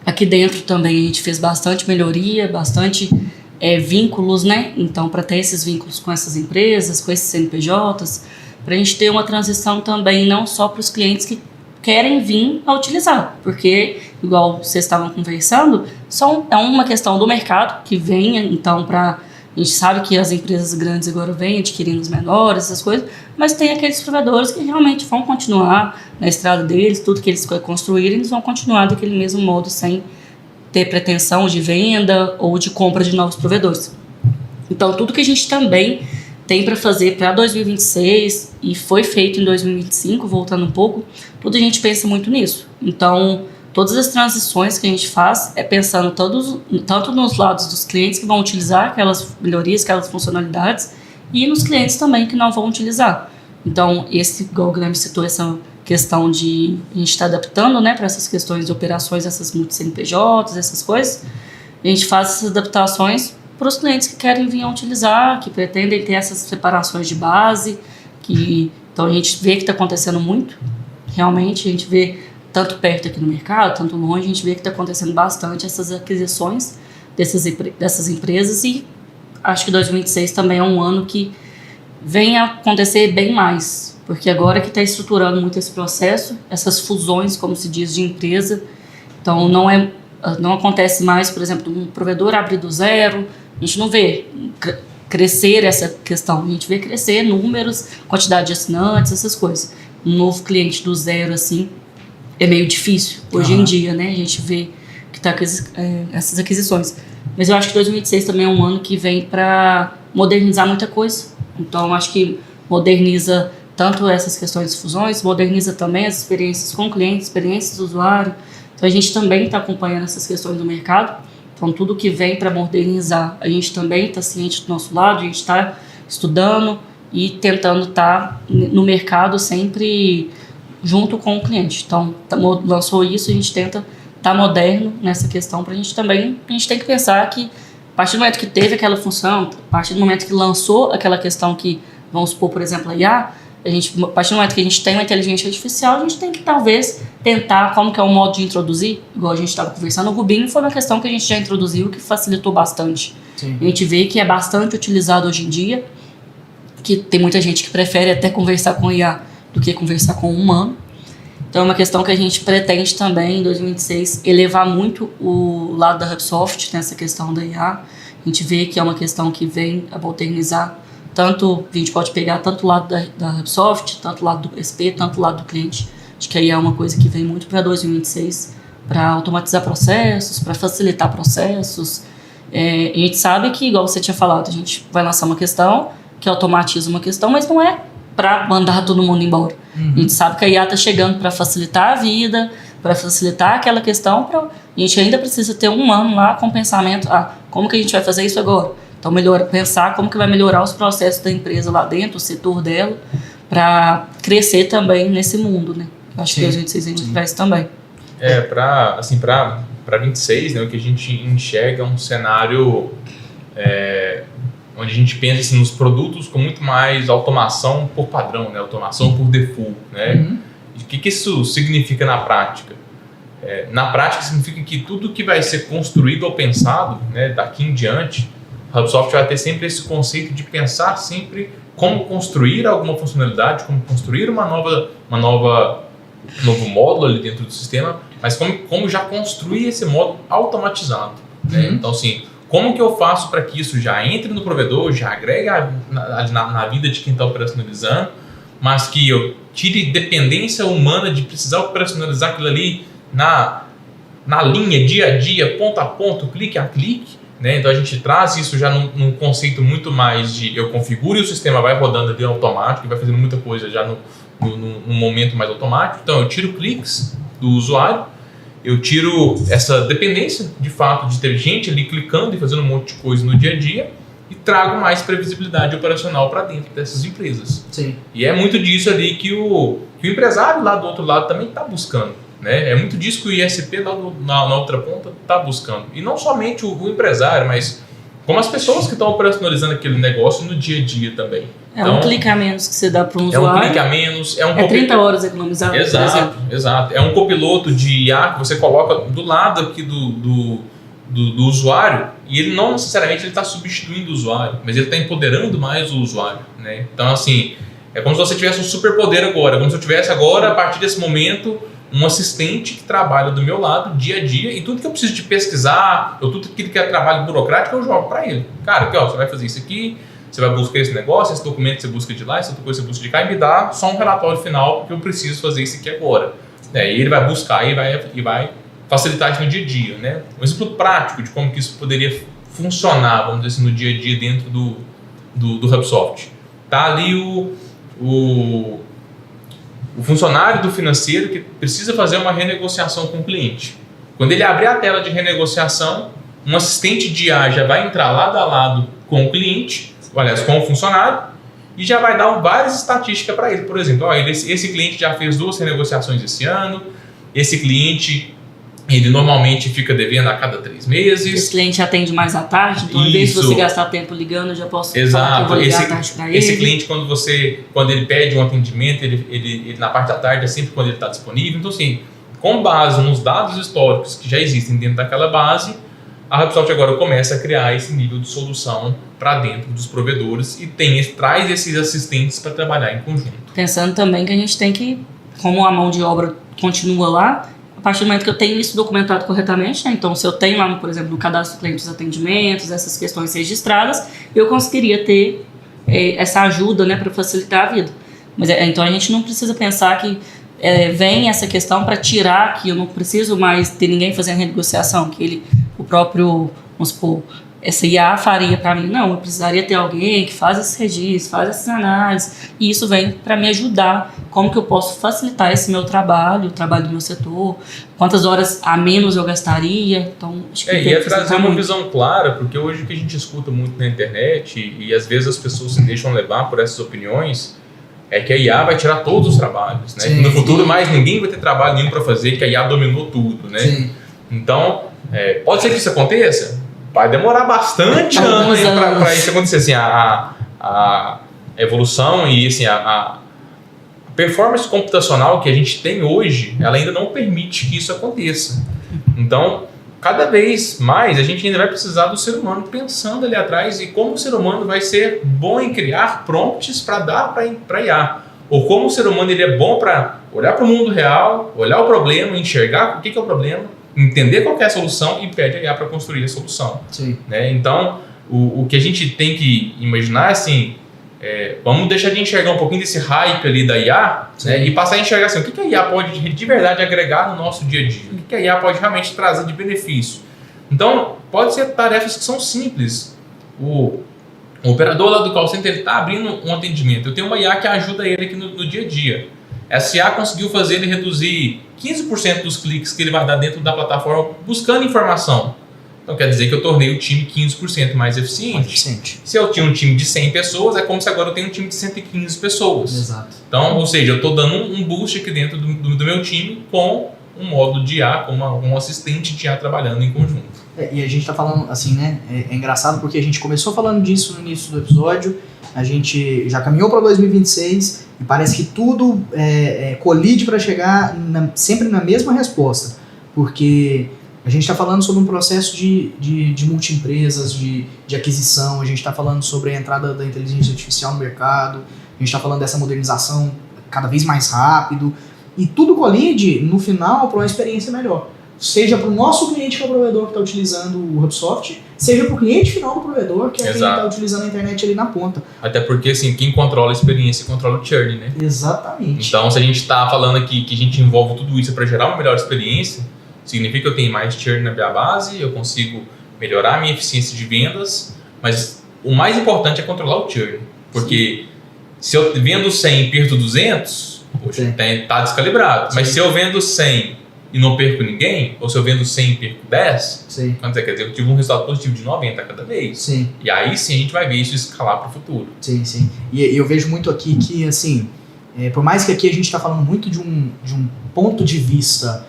Aqui dentro também a gente fez bastante melhoria, bastante vínculos, né? Então, para ter esses vínculos com essas empresas, com esses CNPJs, para a gente ter uma transição também não só para os clientes que querem vir a utilizar, porque, igual vocês estavam conversando, é uma questão do mercado que vem, então, a gente sabe que as empresas grandes agora vêm adquirindo os menores, essas coisas, mas tem aqueles provedores que realmente vão continuar na estrada deles, tudo que eles construírem, eles vão continuar daquele mesmo modo, sem ter pretensão de venda ou de compra de novos provedores. Então, tudo que a gente também tem para fazer para 2026 e foi feito em 2025, voltando um pouco, tudo a gente pensa muito nisso. Então, todas as transições que a gente faz é pensando tanto nos lados dos clientes que vão utilizar aquelas melhorias, aquelas funcionalidades, e nos clientes também que não vão utilizar. Então, igual o Guilherme citou, essa questão de a gente estar adaptando, né, para essas questões de operações, essas multi-CNPJs, essas coisas, a gente faz essas adaptações para os clientes que querem vir a utilizar, que pretendem ter essas separações de base, então a gente vê que está acontecendo muito, realmente, a gente vê tanto perto aqui no mercado, tanto longe, a gente vê que está acontecendo bastante essas aquisições dessas empresas, e acho que 2026 também é um ano que vem a acontecer bem mais, porque agora que está estruturando muito esse processo, essas fusões, como se diz, de empresa, então não acontece mais, por exemplo, um provedor abrir do zero, a gente não vê crescer essa questão, a gente vê crescer números, quantidade de assinantes, essas coisas. Um novo cliente do zero, assim, é meio difícil hoje em dia, né? A gente vê que está essas aquisições. Mas eu acho que 2026 também é um ano que vem para modernizar muita coisa. Então, acho que moderniza tanto essas questões de fusões, moderniza também as experiências com o cliente, experiências do usuário. Então, a gente também está acompanhando essas questões do mercado. Então, tudo que vem para modernizar, a gente também está ciente do nosso lado, a gente está estudando e tentando estar no mercado sempre junto com o cliente. Então, lançou isso, a gente tenta estar moderno nessa questão para a gente também. A gente tem que pensar que, a partir do momento que teve aquela função, a partir do momento que lançou aquela questão que, vamos supor, por exemplo, a IA, a partir do momento que a gente tem uma inteligência artificial, a gente tem que talvez tentar como que é o modo de introduzir, igual a gente estava conversando, o Rubinho foi uma questão que a gente já introduziu, que facilitou bastante. Sim. A gente vê que é bastante utilizado hoje em dia, que tem muita gente que prefere até conversar com IA do que conversar com um humano. Então é uma questão que a gente pretende também, em 2026, elevar muito o lado da HubSoft nessa questão da IA. A gente vê que é uma questão que vem a modernizar, tanto, a gente pode pegar tanto o lado da HubSoft, tanto o lado do SP, tanto o lado do cliente. Acho que aí é uma coisa que vem muito para 2026, para automatizar processos, para facilitar processos. A gente sabe que, igual você tinha falado, a gente vai lançar uma questão, que automatiza uma questão, mas não é para mandar todo mundo embora. Uhum. A gente sabe que a IA está chegando para facilitar a vida, para facilitar aquela questão, a gente ainda precisa ter um humano lá com pensamento, como que a gente vai fazer isso agora? Então, pensar como que vai melhorar os processos da empresa lá dentro, o setor dela, para crescer também nesse mundo, né? Acho que a gente traz também. Para 26, né, o que a gente enxerga é um cenário onde a gente pensa assim, nos produtos com muito mais automação por padrão, né? Automação por default, né? O que isso significa na prática? Na prática significa que tudo que vai ser construído ou pensado, né, daqui em diante, a HubSoft vai ter sempre esse conceito de pensar sempre como construir alguma funcionalidade, como construir um novo módulo ali dentro do sistema, mas como já construir esse módulo automatizado. Né? Então, assim, como que eu faço para que isso já entre no provedor, já agregue na vida de quem está operacionalizando, mas que eu tire dependência humana de precisar operacionalizar aquilo ali na linha, dia a dia, ponto a ponto, clique a clique. Né? Então a gente traz isso já num conceito muito mais de eu configuro e o sistema vai rodando ali automático e vai fazendo muita coisa já num momento mais automático. Então eu tiro cliques do usuário, eu tiro essa dependência de fato de ter gente ali clicando e fazendo um monte de coisa no dia a dia e trago mais previsibilidade operacional para dentro dessas empresas. Sim. E é muito disso ali que o empresário lá do outro lado também está buscando. Né? É muito disso que o ISP lá na outra ponta está buscando. E não somente o empresário, mas como as pessoas que estão operacionalizando aquele negócio no dia a dia também. Então, um clique a menos que você dá para um usuário. É um clique a menos. É 30 horas economizadas, por exemplo. Exato. É um copiloto de IA que você coloca do lado aqui do usuário e ele não necessariamente está substituindo o usuário, mas ele está empoderando mais o usuário. Né? Então, assim, é como se você tivesse um superpoder agora. Como se eu tivesse agora, a partir desse momento, um assistente que trabalha do meu lado dia a dia e tudo que eu preciso de pesquisar, ou tudo aquilo que é trabalho burocrático, eu jogo para ele. Cara, aqui, ó, você vai fazer isso aqui, você vai buscar esse negócio, esse documento você busca de lá, essa outra coisa você busca de cá e me dá só um relatório final porque eu preciso fazer isso aqui agora. E ele vai buscar e vai facilitar isso no dia a dia. Né? Um exemplo prático de como que isso poderia funcionar, vamos dizer assim, no dia a dia dentro do HubSoft. Tá ali o funcionário do financeiro que precisa fazer uma renegociação com o cliente. Quando ele abrir a tela de renegociação, um assistente de IA já vai entrar lado a lado com o cliente, aliás, com o funcionário, e já vai dar várias estatísticas para ele. Por exemplo, esse cliente já fez 2 renegociações esse ano, esse cliente ele normalmente fica devendo a cada 3 meses. Esse cliente atende mais à tarde, então em vez de você gastar tempo ligando, eu já posso falar que eu vou ligar à tarde para ele. Esse cliente, quando ele pede um atendimento, ele na parte da tarde é sempre quando ele está disponível. Então, assim, com base nos dados históricos que já existem dentro daquela base, a HubSoft agora começa a criar esse nível de solução para dentro dos provedores e traz esses assistentes para trabalhar em conjunto. Pensando também que a gente tem que, como a mão de obra continua lá, a partir do momento que eu tenho isso documentado corretamente, né? Então se eu tenho lá, por exemplo, no cadastro do cliente os atendimentos, essas questões registradas, eu conseguiria ter essa ajuda, né, para facilitar a vida. Mas então a gente não precisa pensar que vem essa questão para tirar que eu não preciso mais ter ninguém fazendo renegociação, que o próprio, vamos supor, essa IA faria para mim. Não, eu precisaria ter alguém que faz esses registros, faz essas análises, e isso vem para me ajudar. Como que eu posso facilitar esse meu trabalho, o trabalho do meu setor, quantas horas a menos eu gastaria. Então, acho que e trazer uma visão clara, porque hoje o que a gente escuta muito na internet, e às vezes as pessoas se deixam levar por essas opiniões, é que a IA vai tirar todos os trabalhos, né? Sim, no futuro mais ninguém vai ter trabalho nenhum para fazer, que a IA dominou tudo, né? Sim. Então, pode ser que isso aconteça, vai demorar bastante anos para isso acontecer. Assim, a evolução e assim, a performance computacional que a gente tem hoje, ela ainda não permite que isso aconteça. Então, cada vez mais a gente ainda vai precisar do ser humano pensando ali atrás e como o ser humano vai ser bom em criar prompts para dar para IA. Ou como o ser humano ele é bom para olhar para o mundo real, olhar o problema, enxergar o que é o problema, entender qual que é a solução e pede a IA para construir a solução. Sim. Né? Então, o que a gente tem que imaginar é assim, vamos deixar de enxergar um pouquinho desse hype ali da IA, né, e passar a enxergar assim, o que a IA pode de verdade agregar no nosso dia a dia, o que a IA pode realmente trazer de benefício. Então, pode ser tarefas que são simples. O operador lá do call center está abrindo um atendimento, eu tenho uma IA que ajuda ele aqui no dia a dia. Essa IA conseguiu fazer ele reduzir 15% dos cliques que ele vai dar dentro da plataforma buscando informação. Então quer dizer que eu tornei o time 15% mais eficiente. Se eu tinha um time de 100 pessoas, é como se agora eu tenho um time de 115 pessoas. Exato. Então, ou seja, eu estou dando um boost aqui dentro do meu time com um módulo de IA com um assistente de IA trabalhando em conjunto. E a gente tá falando assim, né? É engraçado porque a gente começou falando disso no início do episódio, a gente já caminhou para 2026 e parece que tudo colide para chegar sempre na mesma resposta, porque a gente está falando sobre um processo de multi-empresas, de aquisição, a gente está falando sobre a entrada da inteligência artificial no mercado, a gente está falando dessa modernização cada vez mais rápido, e tudo colide no final para uma experiência melhor. Seja para o nosso cliente que é o provedor que está utilizando o HubSoft, seja para o cliente final do provedor que é quem está utilizando a internet ali na ponta. Até porque, assim, quem controla a experiência controla o churn, né? Exatamente. Então, se a gente está falando aqui que a gente envolve tudo isso para gerar uma melhor experiência, significa que eu tenho mais churn na minha base, eu consigo melhorar a minha eficiência de vendas, mas o mais importante é controlar o churn. Porque se eu vendo 100 e perco 200, poxa, tá descalibrado. Sim. Mas se eu vendo 100 e não perco ninguém, ou se eu vendo 100 e perco 10, sim, quer dizer, eu tive um resultado positivo de 90 cada vez. Sim. E aí sim a gente vai ver isso escalar para o futuro. Sim, sim. E eu vejo muito aqui que, assim, por mais que aqui a gente está falando muito de um ponto de vista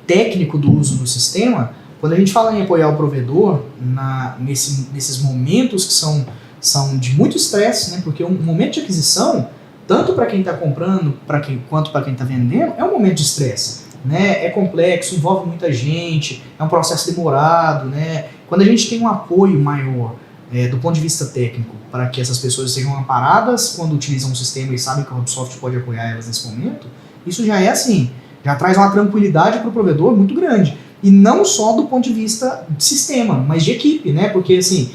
técnico do uso do sistema, quando a gente fala em apoiar o provedor nesses momentos que são de muito estresse, né? Porque um momento de aquisição, tanto para quem está comprando quanto para quem está vendendo, é um momento de estresse. Né? É complexo, envolve muita gente, é um processo demorado. Né? Quando a gente tem um apoio maior do ponto de vista técnico para que essas pessoas sejam amparadas quando utilizam o sistema e sabem que o HubSoft pode apoiar elas nesse momento, isso já é assim, já traz uma tranquilidade para o provedor muito grande. E não só do ponto de vista de sistema, mas de equipe, né? Porque assim,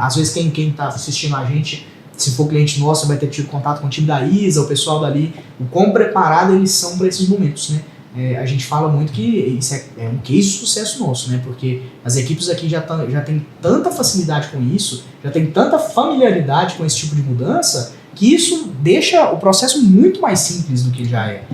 às vezes quem está assistindo a gente, se for cliente nosso, vai ter tido contato com o time da ISA, o pessoal dali, o quão preparado eles são para esses momentos, né? A gente fala muito que isso é um case de sucesso nosso, né? Porque as equipes aqui já têm tanta facilidade com isso, já tem tanta familiaridade com esse tipo de mudança, que isso deixa o processo muito mais simples do que já é.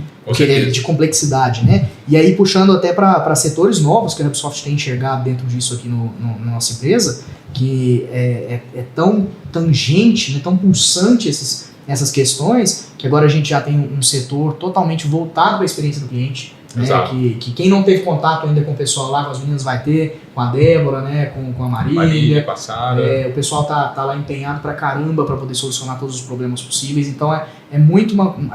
De complexidade, né? E aí, puxando até para setores novos que a HubSoft tem enxergado dentro disso aqui na nossa empresa, que é tão tangente, né, tão pulsante essas questões, que agora a gente já tem um setor totalmente voltado para a experiência do cliente, né, que quem não teve contato ainda com o pessoal lá, com as meninas vai ter, com a Débora, né, com a Marília, passada. O pessoal tá lá empenhado pra caramba para poder solucionar todos os problemas possíveis, então a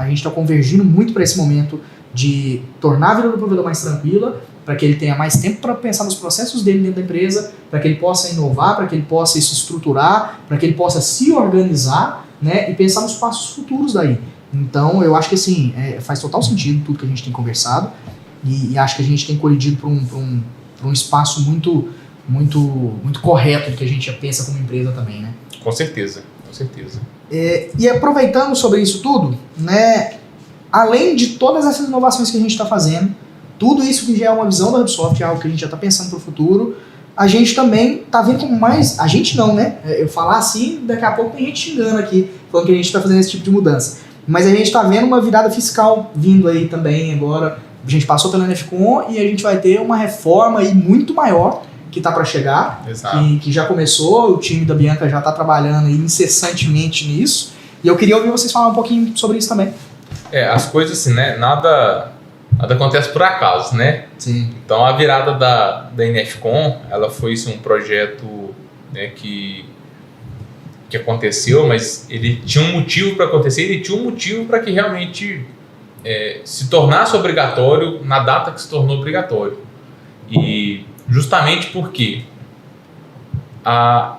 gente está convergindo muito para esse momento de tornar a vida do provedor mais tranquila, para que ele tenha mais tempo para pensar nos processos dele dentro da empresa, para que ele possa inovar, para que ele possa se estruturar, para que ele possa se organizar, né, e pensar nos passos futuros daí. Então, eu acho que assim, faz total sentido tudo que a gente tem conversado e acho que a gente tem colidido para um espaço muito, muito, muito correto do que a gente já pensa como empresa também, né? Com certeza, com certeza. E aproveitando sobre isso tudo, né, além de todas essas inovações que a gente está fazendo, tudo isso que já é uma visão da HubSoft, é algo que a gente já está pensando para o futuro, a gente também está vendo como mais... A gente não, né? Eu falar assim, daqui a pouco tem gente xingando aqui, falando que a gente está fazendo esse tipo de mudança. Mas a gente está vendo uma virada fiscal vindo aí também agora. A gente passou pela NFCon e a gente vai ter uma reforma aí muito maior que está para chegar, que já começou, o time da Bianca já está trabalhando aí incessantemente nisso. E eu queria ouvir vocês falar um pouquinho sobre isso também. As coisas assim, né? Nada acontece por acaso, né? Sim. Então a virada da NFCon, ela foi um projeto, né, que aconteceu, mas ele tinha um motivo para acontecer, ele tinha um motivo para que realmente se tornasse obrigatório na data que se tornou obrigatório. E justamente porque a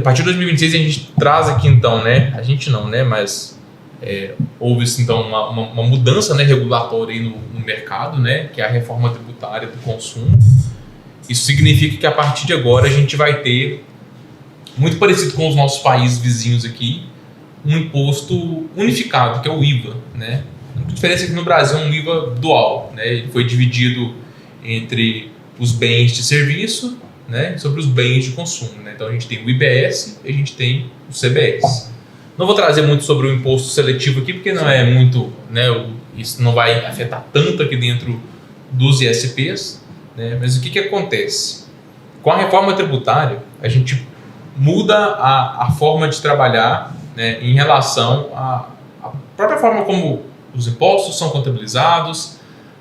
partir de 2026 a gente traz aqui então, né? A gente não, né? Mas houve-se então uma mudança, né, regulatória aí no mercado, né, que é a reforma tributária do consumo. Isso significa que a partir de agora a gente vai ter, muito parecido com os nossos países vizinhos aqui, um imposto unificado, que é o IVA, né? A diferença é que no Brasil é um IVA dual, né? Ele foi dividido entre os bens de serviço, né, sobre os bens de consumo, né? Então a gente tem o IBS e a gente tem o CBS. Não vou trazer muito sobre o imposto seletivo aqui, porque não é muito, né, isso não vai afetar tanto aqui dentro dos ISPs, né, mas o que acontece? Com a reforma tributária, a gente muda a forma de trabalhar, né, em relação à própria forma como os impostos são contabilizados,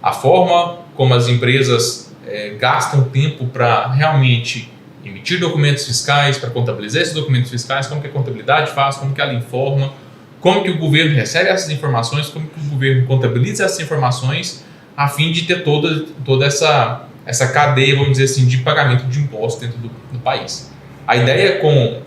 a forma como as empresas gastam tempo para realmente emitir documentos fiscais, para contabilizar esses documentos fiscais, como que a contabilidade faz, como que ela informa, como que o governo recebe essas informações, como que o governo contabiliza essas informações, a fim de ter toda essa cadeia, vamos dizer assim, de pagamento de impostos dentro do país. A ideia com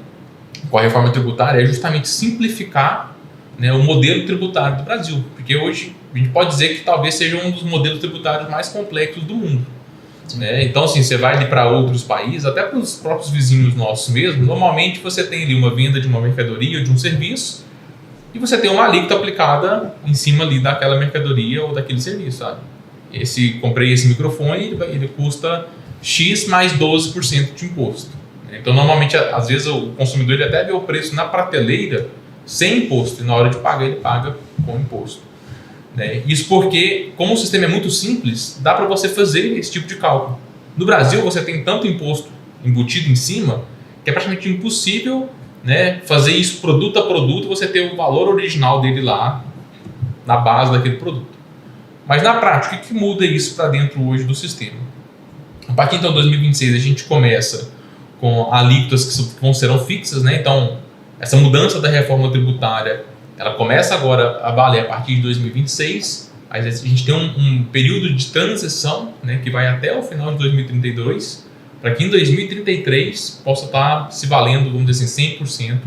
a reforma tributária é justamente simplificar, né, o modelo tributário do Brasil, porque hoje a gente pode dizer que talvez seja um dos modelos tributários mais complexos do mundo. Né? Então, assim, você vai ali para outros países, até para os próprios vizinhos nossos mesmo, normalmente você tem ali uma venda de uma mercadoria ou de um serviço e você tem uma alíquota aplicada em cima ali daquela mercadoria ou daquele serviço, sabe? Comprei esse microfone, ele custa X mais 12% de imposto. Então, normalmente, às vezes, o consumidor ele até vê o preço na prateleira sem imposto, e na hora de pagar, ele paga com imposto. Isso porque, como o sistema é muito simples, dá para você fazer esse tipo de cálculo. No Brasil, você tem tanto imposto embutido em cima, que é praticamente impossível, né, fazer isso produto a produto, você ter o valor original dele lá, na base daquele produto. Mas na prática, o que muda isso para dentro hoje do sistema? A partir então de 2026, a gente começa com alíquotas que serão fixas, né? Então, essa mudança da reforma tributária, ela começa agora a valer a partir de 2026. A gente tem um período de transição, né, que vai até o final de 2032, para que em 2033 possa estar se valendo, vamos dizer assim, 100%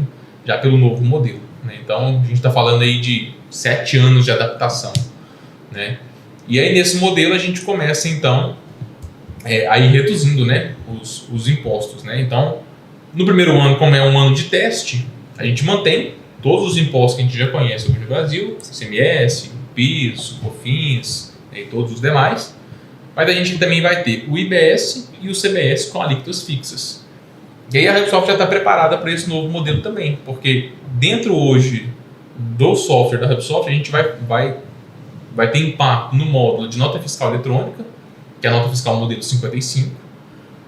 já pelo novo modelo. Né? Então, a gente está falando aí de 7 anos de adaptação. Né? E aí, nesse modelo, a gente começa, então, a ir reduzindo, né, os impostos. Né? Então, no primeiro ano, como é um ano de teste, a gente mantém todos os impostos que a gente já conhece hoje no Brasil, ICMS, PIS, COFINS, né, e todos os demais, mas a gente também vai ter o IBS e o CBS com alíquotas fixas. E aí a HubSoft já está preparada para esse novo modelo também, porque dentro hoje do software da HubSoft a gente vai ter impacto no módulo de nota fiscal eletrônica, que é a nota fiscal modelo 55,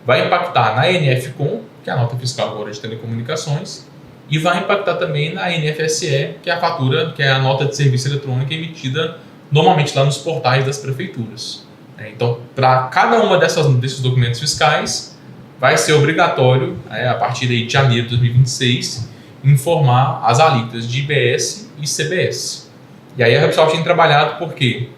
vai impactar na NFCom, que é a nota fiscal agora de telecomunicações, e vai impactar também na NFSE, que é a fatura, que é a nota de serviço eletrônica emitida normalmente lá nos portais das prefeituras. Então, para cada uma desses documentos fiscais, vai ser obrigatório, a partir de janeiro de 2026, informar as alíquotas de IBS e CBS. E aí a HubSoft tem trabalhado porque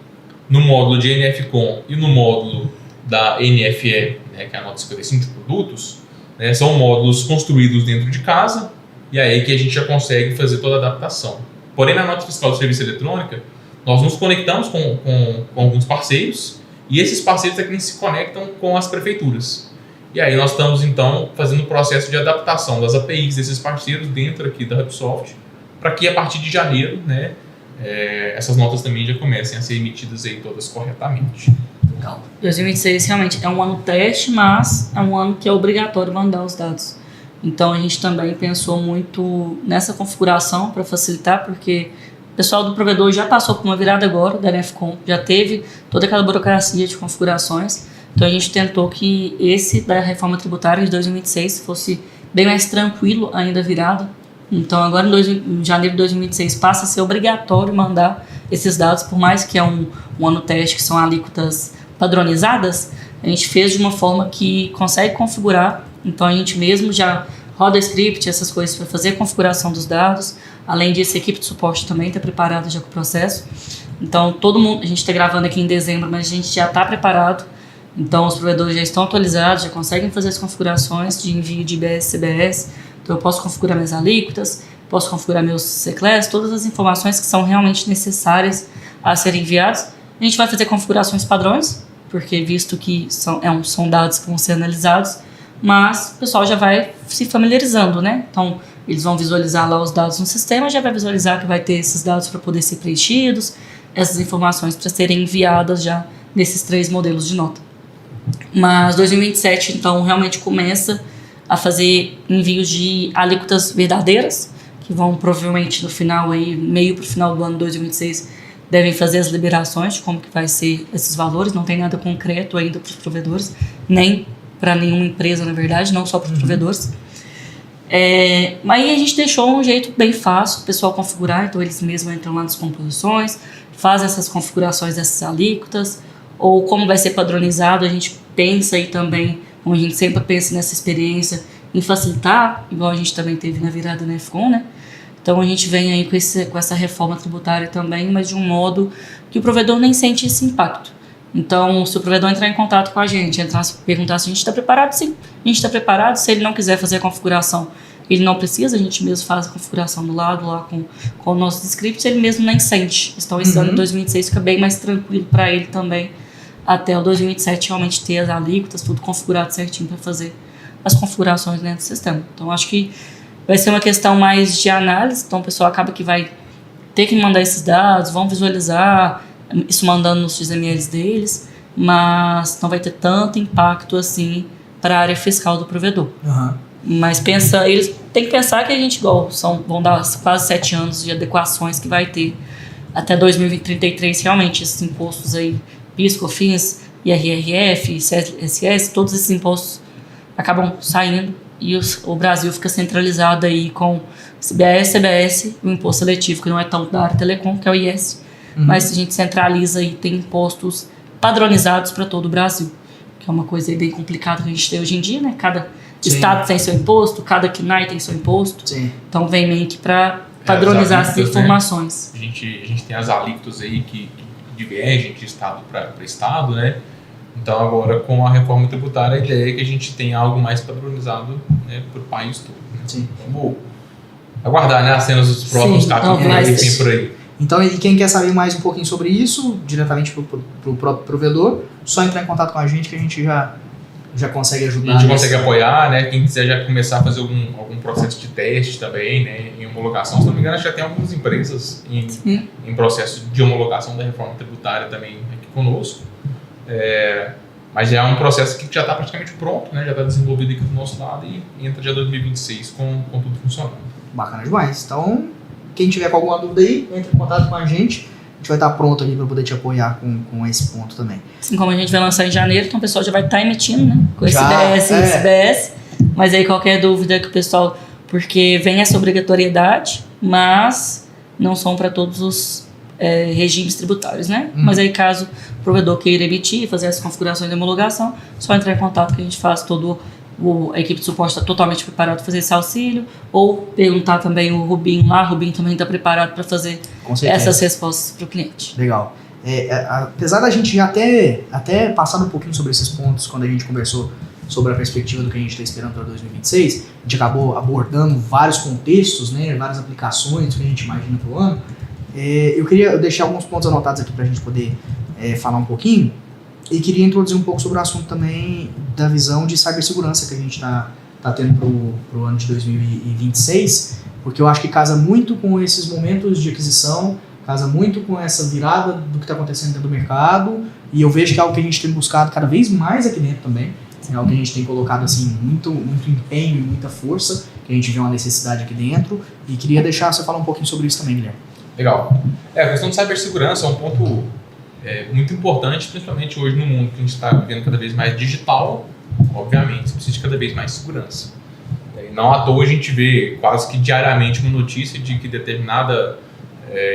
no módulo de NFCom e no módulo da NFE, né, que é a nota 55 de produtos, né, são módulos construídos dentro de casa, e aí que a gente já consegue fazer toda a adaptação. Porém, na nota fiscal de serviço eletrônica, nós nos conectamos com alguns parceiros, e esses parceiros é quem se conectam com as prefeituras. E aí nós estamos, então, fazendo o processo de adaptação das APIs desses parceiros dentro aqui da HubSoft, para que a partir de janeiro, né, essas notas também já comecem a ser emitidas aí todas corretamente. Legal. 2026 realmente é um ano teste, mas é um ano que é obrigatório mandar os dados. Então a gente também pensou muito nessa configuração para facilitar, porque o pessoal do provedor já passou por uma virada agora da NFCom, já teve toda aquela burocracia de configurações. Então a gente tentou que esse da reforma tributária de 2026 fosse bem mais tranquilo ainda a virada. Então agora em janeiro de 2026 passa a ser obrigatório mandar esses dados, por mais que é um ano teste, que são alíquotas padronizadas, a gente fez de uma forma que consegue configurar. Então a gente mesmo já roda script, essas coisas para fazer a configuração dos dados. Além disso, a equipe de suporte também está preparada já com o processo. Então todo mundo, a gente está gravando aqui em dezembro, mas a gente já está preparado. Então os provedores já estão atualizados, já conseguem fazer as configurações de envio de IBS e CBS. Então eu posso configurar minhas alíquotas, posso configurar meus C-Class, todas as informações que são realmente necessárias a serem enviadas. A gente vai fazer configurações padrões, porque visto que são dados que vão ser analisados, mas o pessoal já vai se familiarizando, né? Então, eles vão visualizar lá os dados no sistema, já vai visualizar que vai ter esses dados para poder ser preenchidos, essas informações para serem enviadas já nesses 3 modelos de nota. Mas 2027, então, realmente começa a fazer envios de alíquotas verdadeiras, que vão provavelmente no final, aí, meio para o final do ano de 2026, devem fazer as liberações de como que vai ser esses valores. Não tem nada concreto ainda para os provedores, nem para nenhuma empresa, na verdade, não só para os provedores. Mas aí a gente deixou um jeito bem fácil o pessoal configurar, então eles mesmos entram lá nas composições, fazem essas configurações dessas alíquotas, ou como vai ser padronizado, a gente pensa aí também, como a gente sempre pensa nessa experiência, em facilitar, igual a gente também teve na virada na FCON, né? Então a gente vem aí com essa reforma tributária também, mas de um modo que o provedor nem sente esse impacto. Então, se o provedor entrar em contato com a gente, perguntar se a gente está preparado, sim, a gente está preparado. Se ele não quiser fazer a configuração, ele não precisa, a gente mesmo faz a configuração do lado lá com os nossos scripts, ele mesmo nem sente. Então, esse ano de 2026 fica bem mais tranquilo para ele também, até o 2027 realmente ter as alíquotas, tudo configurado certinho para fazer as configurações dentro do sistema. Então, acho que vai ser uma questão mais de análise, então o pessoal acaba que vai ter que mandar esses dados, vão visualizar, isso mandando nos XMLs deles, mas não vai ter tanto impacto assim para a área fiscal do provedor. Mas eles têm que pensar que a gente, vão dar quase 7 anos de adequações que vai ter até 2033, realmente esses impostos aí, PIS, COFINS, IRRF, ICMS, todos esses impostos acabam saindo e o Brasil fica centralizado aí com CBS, CBS, o imposto seletivo, que não é tão da área telecom, que é o IS, mas a gente centraliza e tem impostos padronizados para todo o Brasil, que é uma coisa aí bem complicada que a gente tem hoje em dia, né? Cada estado tem seu imposto, cada CNAE tem seu imposto, então vem meio que para padronizar essas informações. Né? A gente tem as alíquotas aí que divergem de estado para estado, né? Então agora com a reforma tributária a ideia é que a gente tenha algo mais padronizado, né, para o país todo. Né? Sim. Vamos aguardar, né, as cenas dos próximos capítulos que tem por aí. Então, e quem quer saber mais um pouquinho sobre isso, diretamente para o próprio provedor, só entrar em contato com a gente que a gente já consegue ajudar. A gente consegue apoiar, né? Quem quiser já começar a fazer algum processo de teste também, né? Em homologação. Se não me engano, já tem algumas empresas em processo de homologação da reforma tributária também aqui conosco. Mas já é um processo que já está praticamente pronto, né? Já está desenvolvido aqui do nosso lado e entra já 2026 com tudo funcionando. Bacana demais. Então, quem tiver com alguma dúvida aí, entre em contato com a gente. A gente vai estar pronto ali para poder te apoiar com esse ponto também. Assim como a gente vai lançar em janeiro, então o pessoal já vai estar emitindo, né? Com esse ICMS e SBS. Mas aí qualquer dúvida que o pessoal... Porque vem essa obrigatoriedade, mas não são para todos os regimes tributários, né? Mas aí caso o provedor queira emitir, fazer as configurações de homologação, só entrar em contato que a gente faz a equipe de suporte está totalmente preparada para fazer esse auxílio, ou perguntar também o Rubinho lá, o Rubinho também está preparado para fazer essas respostas para o cliente. Legal. Apesar da gente já até passar um pouquinho sobre esses pontos quando a gente conversou sobre a perspectiva do que a gente está esperando para 2026, a gente acabou abordando vários contextos, né, várias aplicações que a gente imagina para o ano. Eu queria deixar alguns pontos anotados aqui para a gente poder falar um pouquinho. E queria introduzir um pouco sobre o assunto também da visão de cibersegurança que a gente está tendo para o ano de 2026, porque eu acho que casa muito com esses momentos de aquisição, casa muito com essa virada do que está acontecendo dentro do mercado, e eu vejo que é algo que a gente tem buscado cada vez mais aqui dentro também, é algo que a gente tem colocado assim, muito empenho e muita força, que a gente vê uma necessidade aqui dentro, e queria deixar você falar um pouquinho sobre isso também, Guilherme. Legal. A questão de cibersegurança é um ponto muito importante, principalmente hoje no mundo que a gente está vivendo cada vez mais digital, obviamente, você precisa de cada vez mais segurança. Não à toa a gente vê quase que diariamente uma notícia de que determinada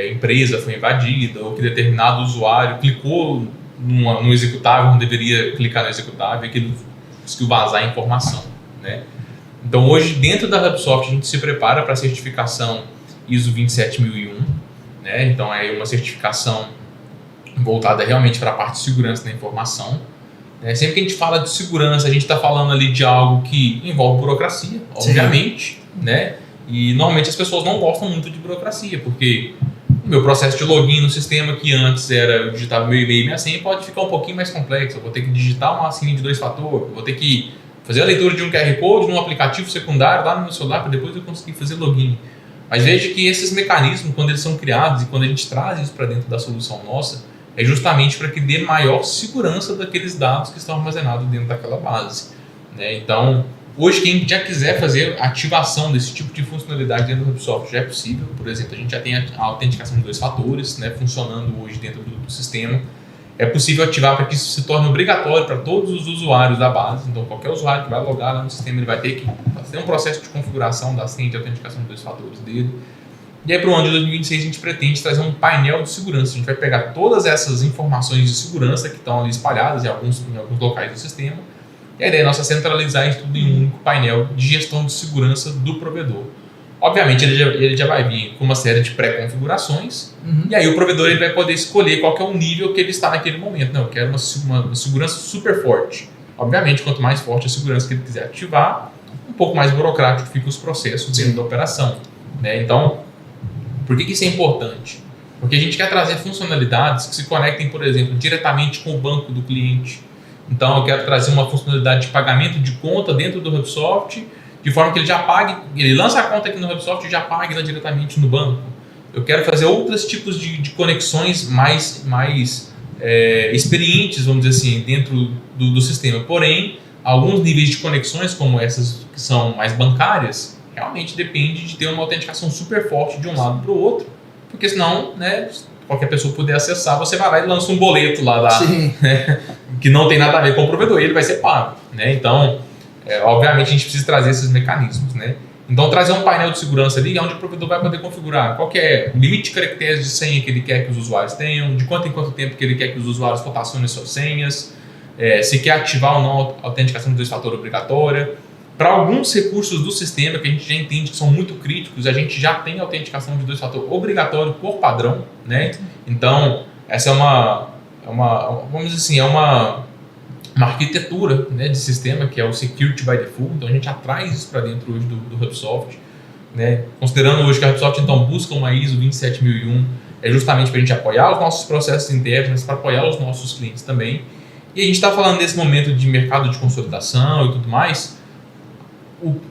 empresa foi invadida ou que determinado usuário clicou no executável, não deveria clicar no executável e aquilo conseguiu vazar a informação. Né? Então hoje dentro da HubSoft a gente se prepara para a certificação ISO 27001, né? Então é uma certificação voltada realmente para a parte de segurança da informação. Sempre que a gente fala de segurança, a gente está falando ali de algo que envolve burocracia, obviamente, né? E normalmente as pessoas não gostam muito de burocracia, porque o meu processo de login no sistema, que antes era eu digitava meu e-mail e minha senha, pode ficar um pouquinho mais complexo. Eu vou ter que digitar uma senha de 2 fatores, eu vou ter que fazer a leitura de um QR Code num aplicativo secundário lá no meu celular para depois eu conseguir fazer login. Mas veja que esses mecanismos, quando eles são criados e quando a gente traz isso para dentro da solução nossa, é justamente para que dê maior segurança daqueles dados que estão armazenados dentro daquela base. Né? Então, hoje quem já quiser fazer ativação desse tipo de funcionalidade dentro do HubSoft já é possível. Por exemplo, a gente já tem a autenticação de 2 fatores, né, funcionando hoje dentro do sistema. É possível ativar para que isso se torne obrigatório para todos os usuários da base. Então, qualquer usuário que vai logar lá no sistema, ele vai ter que fazer um processo de configuração da senha de autenticação de 2 fatores dele. E aí, para o ano de 2026, a gente pretende trazer um painel de segurança. A gente vai pegar todas essas informações de segurança que estão ali espalhadas em alguns locais do sistema. E a ideia nossa é centralizar isso tudo em um único painel de gestão de segurança do provedor. Obviamente, ele já vai vir com uma série de pré-configurações. E aí o provedor ele vai poder escolher qual que é o nível que ele está naquele momento. Não, eu quero uma segurança super forte. Obviamente, quanto mais forte a segurança que ele quiser ativar, um pouco mais burocrático ficam os processos dentro da operação. Né? Então, por que isso é importante? Porque a gente quer trazer funcionalidades que se conectem, por exemplo, diretamente com o banco do cliente. Então, eu quero trazer uma funcionalidade de pagamento de conta dentro do HubSoft, de forma que ele já pague, ele lança a conta aqui no HubSoft e já pague lá diretamente no banco. Eu quero fazer outros tipos de conexões mais experientes, vamos dizer assim, dentro do sistema. Porém, alguns níveis de conexões, como essas que são mais bancárias, realmente depende de ter uma autenticação super forte de um lado para o outro, porque senão, né, qualquer pessoa puder acessar, você vai lá e lança um boleto lá, né, que não tem nada a ver com o provedor, e ele vai ser pago. Né? Então, obviamente, a gente precisa trazer esses mecanismos. Né? Então, trazer um painel de segurança ali, onde o provedor vai poder configurar qual que é o limite de caracteres de senha que ele quer que os usuários tenham, de quanto em quanto tempo que ele quer que os usuários rotacionem suas senhas, se quer ativar ou não a autenticação de dois-fator obrigatória. Para alguns recursos do sistema que a gente já entende que são muito críticos, a gente já tem autenticação de dois-fator obrigatório por padrão. Né? Então, essa é vamos dizer assim, uma arquitetura, né, de sistema que é o Security by Default. Então a gente já traz isso para dentro hoje do HubSoft, né? Considerando hoje que a HubSoft então busca uma ISO 27001, é justamente para a gente apoiar os nossos processos internos, mas para apoiar os nossos clientes também. E a gente está falando nesse momento de mercado de consolidação e tudo mais,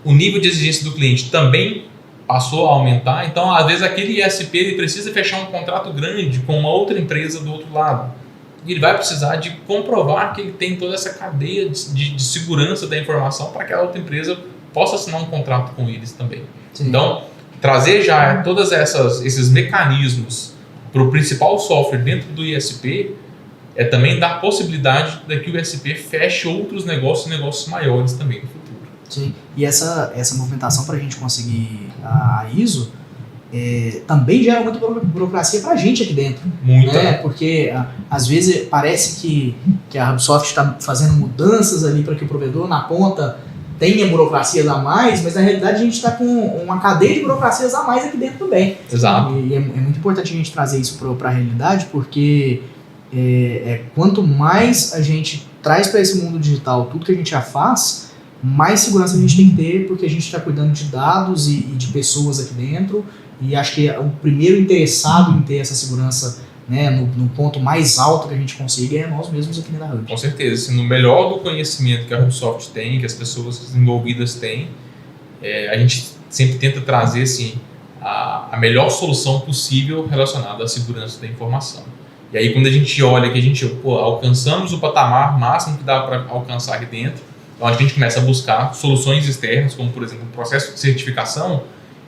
o nível de exigência do cliente também passou a aumentar. Então às vezes aquele ISP ele precisa fechar um contrato grande com uma outra empresa do outro lado. E ele vai precisar de comprovar que ele tem toda essa cadeia de segurança da informação para que a outra empresa possa assinar um contrato com eles também. Sim. Então, trazer já todos esses mecanismos para o principal software dentro do ISP é também dar possibilidade de que o ISP feche outros negócios maiores também no futuro. Sim, e essa movimentação para a gente conseguir a ISO também gera muita burocracia para a gente aqui dentro. Muita. Né? Porque às vezes parece que a HubSoft está fazendo mudanças ali para que o provedor na ponta tenha burocracias a mais, mas na realidade a gente está com uma cadeia de burocracias a mais aqui dentro também. Exato. E é muito importante a gente trazer isso para a realidade, porque quanto mais a gente traz para esse mundo digital tudo que a gente já faz, mais segurança a gente tem que ter, porque a gente está cuidando de dados e de pessoas aqui dentro. E acho que o primeiro interessado em ter essa segurança, né, no ponto mais alto que a gente consiga é nós mesmos aqui dentro da Hub. Com certeza. Se no melhor do conhecimento que a HubSoft tem, que as pessoas envolvidas têm, a gente sempre tenta trazer assim, a melhor solução possível relacionada à segurança da informação. E aí quando a gente olha que a gente alcançamos o patamar máximo que dá para alcançar aqui dentro, então a gente começa a buscar soluções externas, como por exemplo o processo de certificação,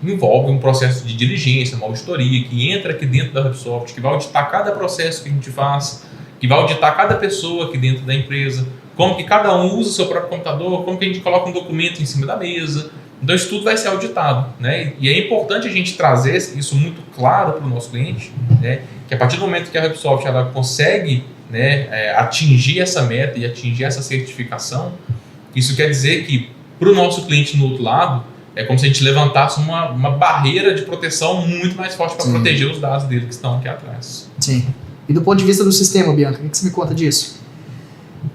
envolve um processo de diligência, uma auditoria que entra aqui dentro da HubSoft, que vai auditar cada processo que a gente faz, que vai auditar cada pessoa aqui dentro da empresa, como que cada um usa o seu próprio computador, como que a gente coloca um documento em cima da mesa. Então isso tudo vai ser auditado. Né? E é importante a gente trazer isso muito claro para o nosso cliente, né? Que a partir do momento que a HubSoft ela consegue, né, atingir essa meta e atingir essa certificação, isso quer dizer que para o nosso cliente no outro lado, é como se a gente levantasse uma barreira de proteção muito mais forte para proteger os dados dele que estão aqui atrás. Sim. E do ponto de vista do sistema, Bianca, o que você me conta disso?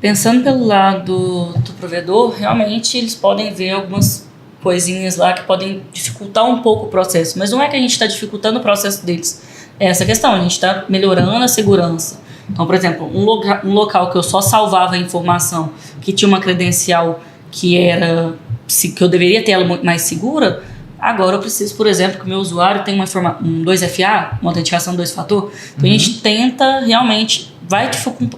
Pensando pelo lado do provedor, realmente eles podem ver algumas coisinhas lá que podem dificultar um pouco o processo. Mas não é que a gente está dificultando o processo deles. É essa questão, a gente está melhorando a segurança. Então, por exemplo, um local que eu só salvava a informação, que tinha uma credencial que eu deveria ter ela muito mais segura, agora eu preciso, por exemplo, que o meu usuário tenha um 2FA, uma autenticação 2-fator. Então a gente tenta realmente, vai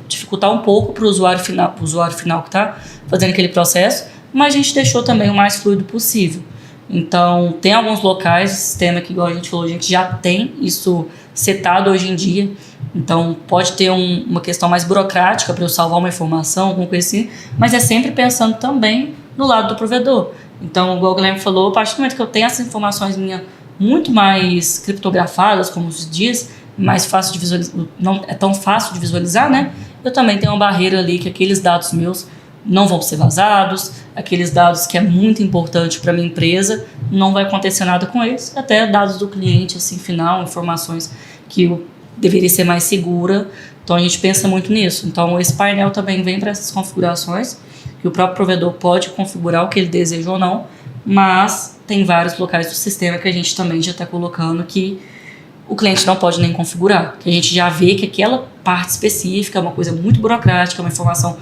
dificultar um pouco para o usuário final que está fazendo aquele processo, mas a gente deixou também o mais fluido possível. Então tem alguns locais, sistema que, igual a gente falou, a gente já tem isso setado hoje em dia. Então pode ter uma questão mais burocrática para eu salvar uma informação, alguma coisa assim, mas é sempre pensando também no lado do provedor. Então, igual o Guilherme falou, a partir do momento que eu tenho essas informações minhas muito mais criptografadas, como se diz, mais fácil de visualizar, não é tão fácil de visualizar, né? Eu também tenho uma barreira ali que aqueles dados meus não vão ser vazados, aqueles dados que é muito importante para minha empresa, não vai acontecer nada com eles, até dados do cliente, assim, final, informações que deveria ser mais segura. Então a gente pensa muito nisso. Então esse painel também vem para essas configurações, que o próprio provedor pode configurar o que ele deseja ou não, mas tem vários locais do sistema que a gente também já está colocando que o cliente não pode nem configurar, que a gente já vê que aquela parte específica é uma coisa muito burocrática, uma informação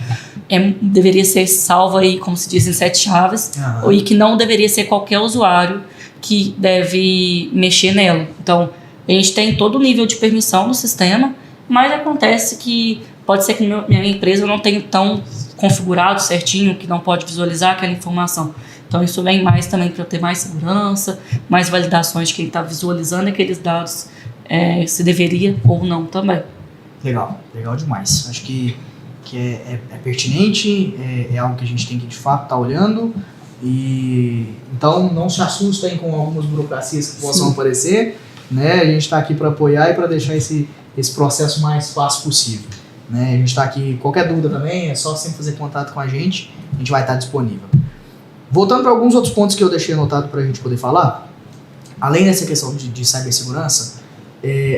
deveria ser salva aí, como se diz, em 7 chaves, e que não deveria ser qualquer usuário que deve mexer nela. Então, a gente tem todo o nível de permissão no sistema, mas acontece que pode ser que minha empresa não tenha tão configurado certinho, que não pode visualizar aquela informação. Então, isso vem mais também para ter mais segurança, mais validações de quem está visualizando aqueles dados, se deveria ou não também. Legal, legal demais. Acho que é pertinente, é algo que a gente tem que de fato estar olhando. E então não se assustem com algumas burocracias que possam aparecer, né? A gente está aqui para apoiar e para deixar esse processo mais fácil possível, né? A gente está aqui, qualquer dúvida também, é só sempre fazer contato com a gente vai estar disponível. Voltando para alguns outros pontos que eu deixei anotado para a gente poder falar, além dessa questão de cibersegurança,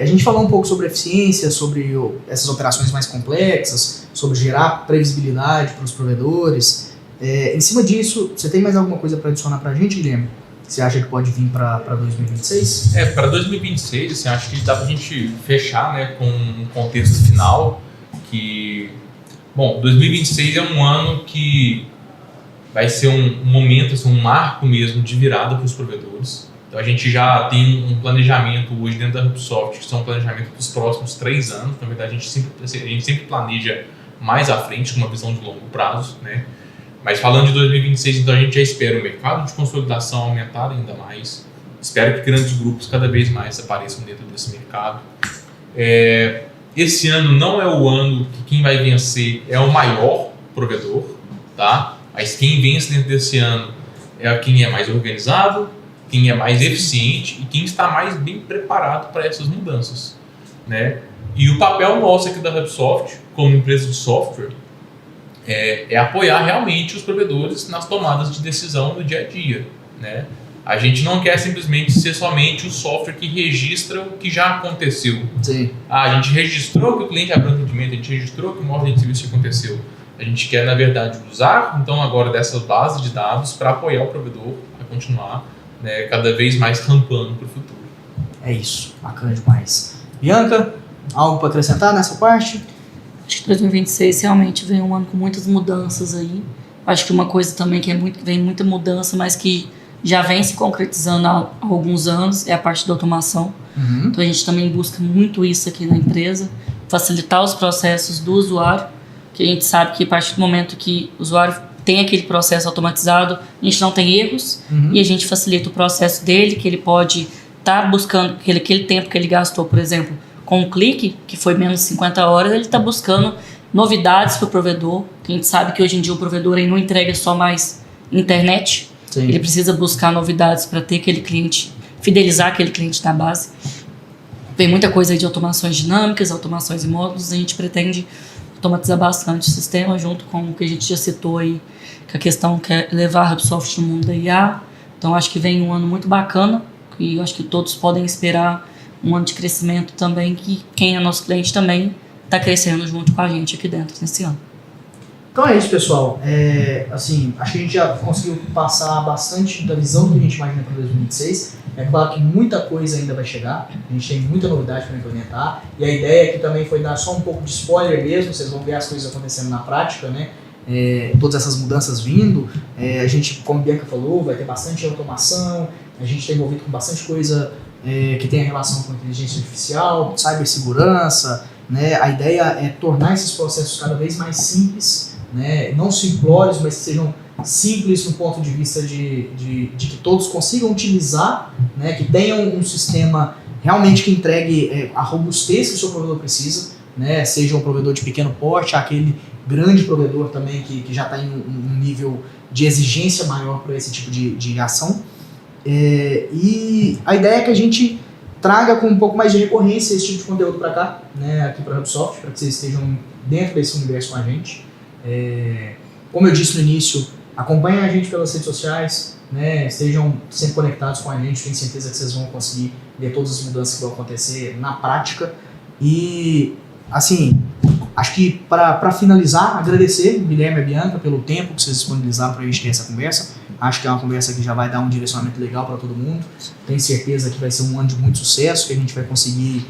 a gente falou um pouco sobre eficiência, sobre essas operações mais complexas, sobre gerar previsibilidade para os provedores. Em cima disso, você tem mais alguma coisa para adicionar para a gente, Guilherme? Você acha que pode vir para 2026? Para 2026, assim, acho que dá para a gente fechar, né, com um contexto final que, bom, 2026 é um ano que vai ser um momento, assim, um marco mesmo de virada para os provedores. Então a gente já tem um planejamento hoje dentro da HubSoft, que são um planejamento para os próximos 3 anos. Na verdade, a gente sempre planeja mais à frente, com uma visão de longo prazo, né? Mas falando de 2026, então a gente já espera o mercado de consolidação aumentar ainda mais. Espero que grandes grupos cada vez mais apareçam dentro desse mercado. Esse ano não é o ano que quem vai vencer é o maior provedor, tá? Mas quem vence dentro desse ano é quem é mais organizado, quem é mais eficiente e quem está mais bem preparado para essas mudanças, né? E o papel nosso aqui da HubSoft, como empresa de software, é apoiar realmente os provedores nas tomadas de decisão do dia a dia, né? A gente não quer simplesmente ser somente o software que registra o que já aconteceu. Sim. A gente registrou que o cliente abriu um atendimento, a gente registrou que uma ordem de serviço aconteceu. A gente quer, na verdade, usar, então, agora dessa base de dados para apoiar o provedor a continuar, né, cada vez mais rampando para o futuro. É isso, bacana demais. Bianca, algo para acrescentar nessa parte? Acho que 2026 realmente vem um ano com muitas mudanças aí. Acho que uma coisa também que vem muita mudança, mas que já vem se concretizando há alguns anos, é a parte da automação. Então a gente também busca muito isso aqui na empresa, facilitar os processos do usuário, que a gente sabe que a partir do momento que o usuário tem aquele processo automatizado, a gente não tem erros, e a gente facilita o processo dele, que ele pode estar buscando aquele tempo que ele gastou, por exemplo, com um clique, que foi menos de 50 horas, ele está buscando novidades para o provedor, que a gente sabe que hoje em dia o provedor aí não entrega só mais internet. Sim. Ele precisa buscar novidades para ter aquele cliente, fidelizar aquele cliente da base. Tem muita coisa aí de automações dinâmicas, automações em módulos, a gente pretende automatizar bastante o sistema, junto com o que a gente já citou aí, que a questão que é levar a HubSoft no mundo da IA. Então acho que vem um ano muito bacana, e eu acho que todos podem esperar um ano de crescimento também, que quem é nosso cliente também está crescendo junto com a gente aqui dentro nesse ano. Então é isso, pessoal. Assim, acho que a gente já conseguiu passar bastante da visão que a gente imagina para 2026. É claro que muita coisa ainda vai chegar, a gente tem muita novidade para implementar, e a ideia aqui também foi dar só um pouco de spoiler mesmo, vocês vão ver as coisas acontecendo na prática, né? Todas essas mudanças vindo. A gente, como a Bianca falou, vai ter bastante automação, a gente está envolvido com bastante coisa que tem relação com inteligência artificial, cibersegurança, né? A ideia é tornar esses processos cada vez mais simples, né? Não simplórios, mas que sejam simples no ponto de vista de que todos consigam utilizar, né? Que tenham um sistema realmente que entregue a robustez que o seu provedor precisa, né? Seja um provedor de pequeno porte, aquele grande provedor também que já está em um nível de exigência maior para esse tipo de ação. E a ideia é que a gente traga com um pouco mais de recorrência esse tipo de conteúdo para cá, né, aqui para a HubSoft, para que vocês estejam dentro desse universo com a gente. Como eu disse no início, acompanhem a gente pelas redes sociais, né, estejam sempre conectados com a gente, tenho certeza que vocês vão conseguir ver todas as mudanças que vão acontecer na prática. E, assim, acho que para finalizar, agradecer o Guilherme e a Bianca pelo tempo que vocês disponibilizaram para a gente ter essa conversa. Acho que é uma conversa que já vai dar um direcionamento legal para todo mundo. Tenho certeza que vai ser um ano de muito sucesso, que a gente vai conseguir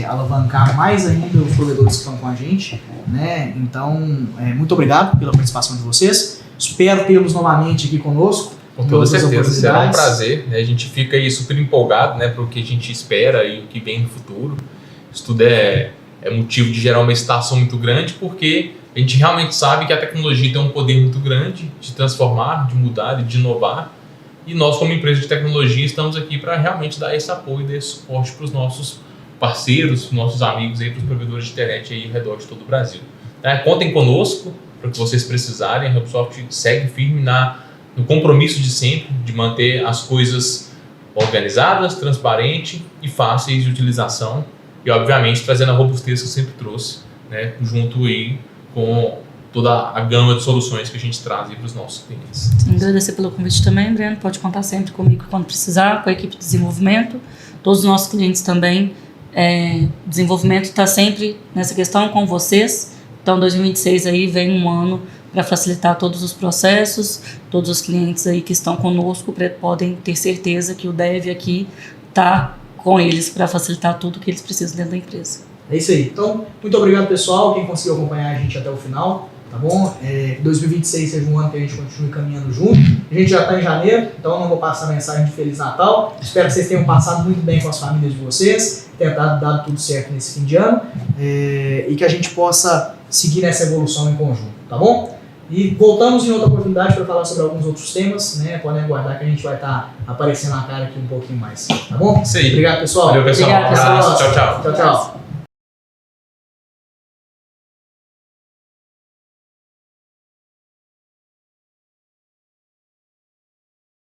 alavancar mais ainda os provedores que estão com a gente, né? Então, muito obrigado pela participação de vocês. Espero tê-los novamente aqui conosco. Com toda certeza, será um prazer, né? A gente fica aí super empolgado, né, para o que a gente espera e o que vem no futuro. Isso tudo é motivo de gerar uma excitação muito grande, porque a gente realmente sabe que a tecnologia tem um poder muito grande de transformar, de mudar, de inovar. E nós, como empresa de tecnologia, estamos aqui para realmente dar esse apoio, dar esse suporte para os nossos parceiros, nossos amigos, para os provedores de internet aí ao redor de todo o Brasil. Contem conosco para o que vocês precisarem. A HubSoft segue firme no compromisso de sempre de manter as coisas organizadas, transparentes e fáceis de utilização. E, obviamente, trazendo a robustez que eu sempre trouxe, né, junto aí com toda a gama de soluções que a gente traz para os nossos clientes. Sim, agradecer pelo convite também, Breno. Pode contar sempre comigo quando precisar, com a equipe de desenvolvimento. Todos os nossos clientes também. Desenvolvimento está sempre nessa questão com vocês. Então, 2026 aí vem um ano para facilitar todos os processos. Todos os clientes aí que estão conosco podem ter certeza que o Dev aqui está com eles para facilitar tudo que eles precisam dentro da empresa. É isso aí. Então, muito obrigado, pessoal, quem conseguiu acompanhar a gente até o final, tá bom? 2026 seja um ano que a gente continue caminhando junto. A gente já está em janeiro, então não vou passar a mensagem de Feliz Natal. Espero que vocês tenham passado muito bem com as famílias de vocês, tenha dado tudo certo nesse fim de ano, e que a gente possa seguir nessa evolução em conjunto, tá bom? E voltamos em outra oportunidade para falar sobre alguns outros temas, né? Podem aguardar que a gente vai estar aparecendo na cara aqui um pouquinho mais, tá bom? Isso aí. Obrigado, pessoal. Valeu, pessoal. Obrigado, Um abraço. pessoal. Tchau, tchau. Tchau, tchau.